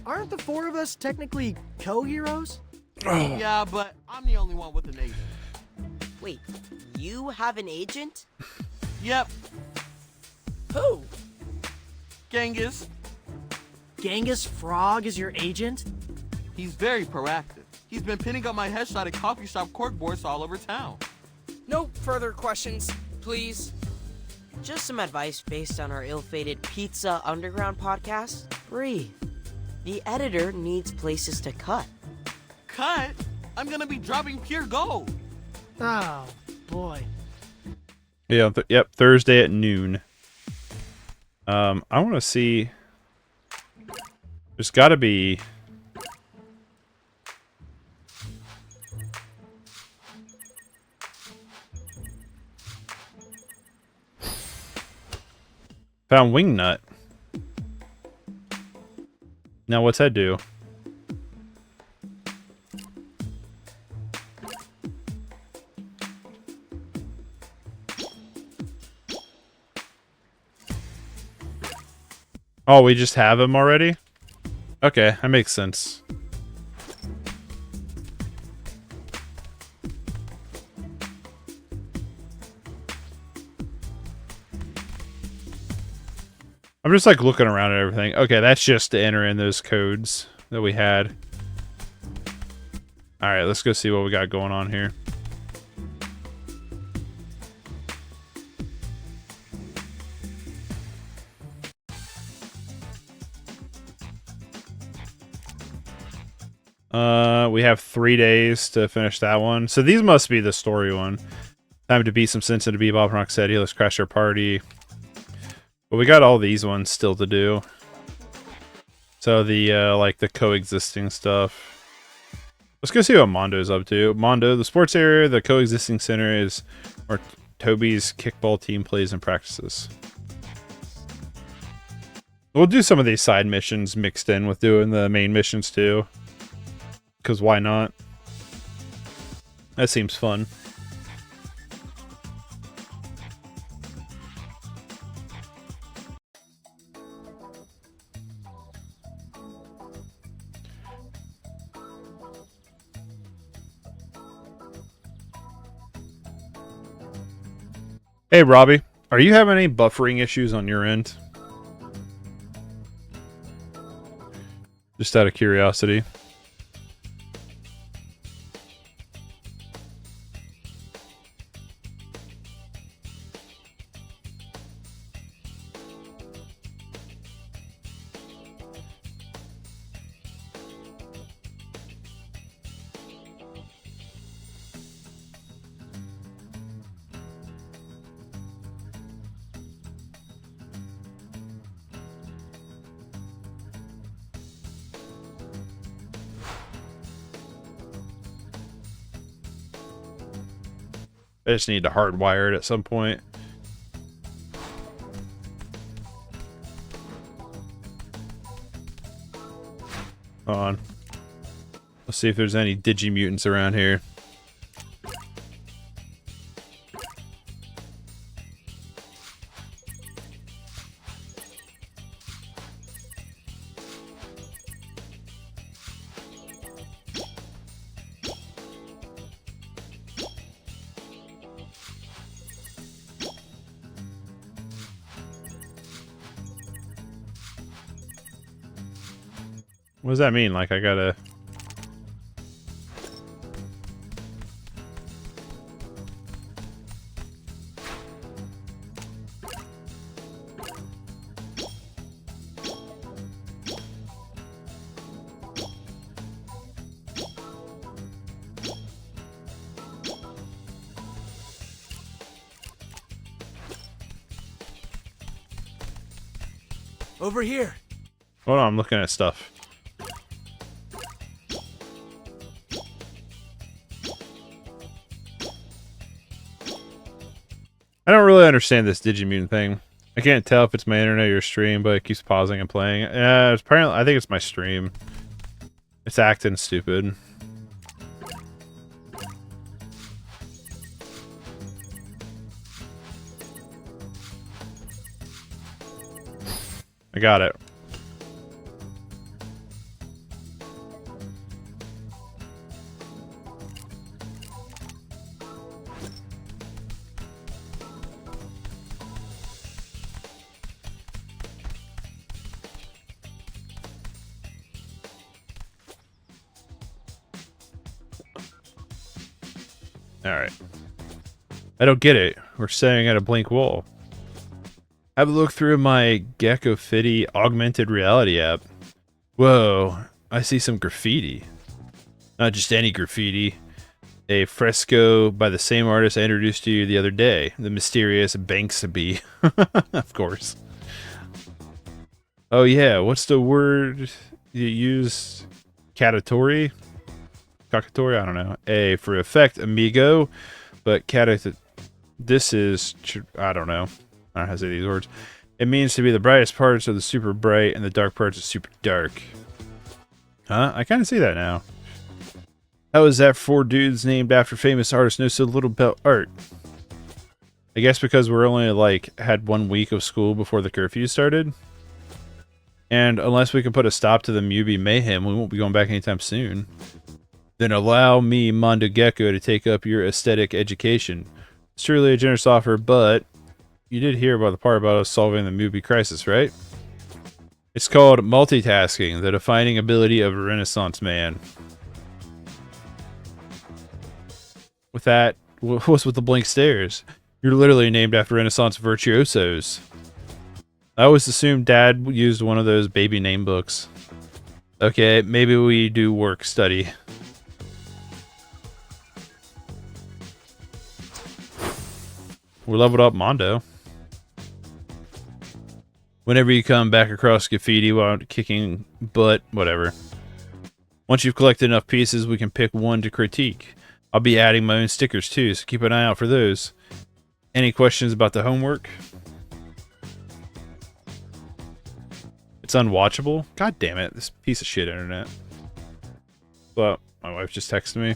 Aren't the four of us technically co-heroes? Yeah, but I'm the only one with an agent. Wait, you have an agent? Yep, Who? Genghis. Genghis Frog is your agent? He's very proactive. He's been pinning up my headshot at coffee shop corkboards all over town. No further questions, please. Just some advice based on our ill-fated Pizza Underground podcast. Breathe. The editor needs places to cut. Cut? I'm gonna be dropping pure gold. Oh, boy. Yeah, yep, Thursday at noon. I want to see. There's got to be. Found Wingnut. Now what's that do? Oh, we just have him already? Okay, that makes sense. I'm just like looking around at everything. Okay, that's just to enter in those codes that we had. Alright, let's go see what we got going on here. We have 3 days to finish that one. So these must be the story one. Time to beat some sense into Bebop and Rocksteady. Let's crash our party. But we got all these ones still to do. So the, like the coexisting stuff. Let's go see what Mondo's up to. Mondo, the sports area, the coexisting center is where Toby's kickball team plays and practices. We'll do some of these side missions mixed in with doing the main missions too. Because why not? That seems fun. Hey, Robbie. Are you having any buffering issues on your end? Just out of curiosity. I just need to hardwire it at some point. Hold on. Let's see if there's any Digimutants around here. What does that mean? Like, I gotta... Over here. Hold on, I'm looking at stuff. I don't really understand this Digimutant thing. I can't tell if it's my internet or your stream, but it keeps pausing and playing. It's apparently, I think it's my stream. It's acting stupid. I got it. Alright. I don't get it. We're staring at a blank wall. Have a look through my Gecko Fitty augmented reality app. Whoa, I see some graffiti. Not just any graffiti. A fresco by the same artist I introduced to you the other day. The mysterious Banksy. Of course. Oh yeah, what's the word you use? Catatori? Kakatori? I don't know. For effect, amigo. But this is... I don't know. I don't know how to say these words. It means to be the brightest parts are the super bright and the dark parts are super dark. Huh? I kind of see that now. How is that four dudes named after famous artists know so little about art? I guess because we're only like had 1 week of school before the curfew started. And unless we can put a stop to the Mubi mayhem, we won't be going back anytime soon. Then allow me, Mondo Gecko, to take up your aesthetic education. It's truly a generous offer, but you did hear about the part about us solving the Mubi crisis, right? It's called multitasking, the defining ability of a Renaissance man. With that, what's with the blank stares? You're literally named after Renaissance virtuosos. I always assumed Dad used one of those baby name books. Okay, maybe we do work study. We're leveled up Mondo. Whenever you come back across graffiti while kicking butt, whatever. Once you've collected enough pieces, we can pick one to critique. I'll be adding my own stickers too, so keep an eye out for those. Any questions about the homework? It's unwatchable? God damn it, this piece of shit internet. But my wife just texted me.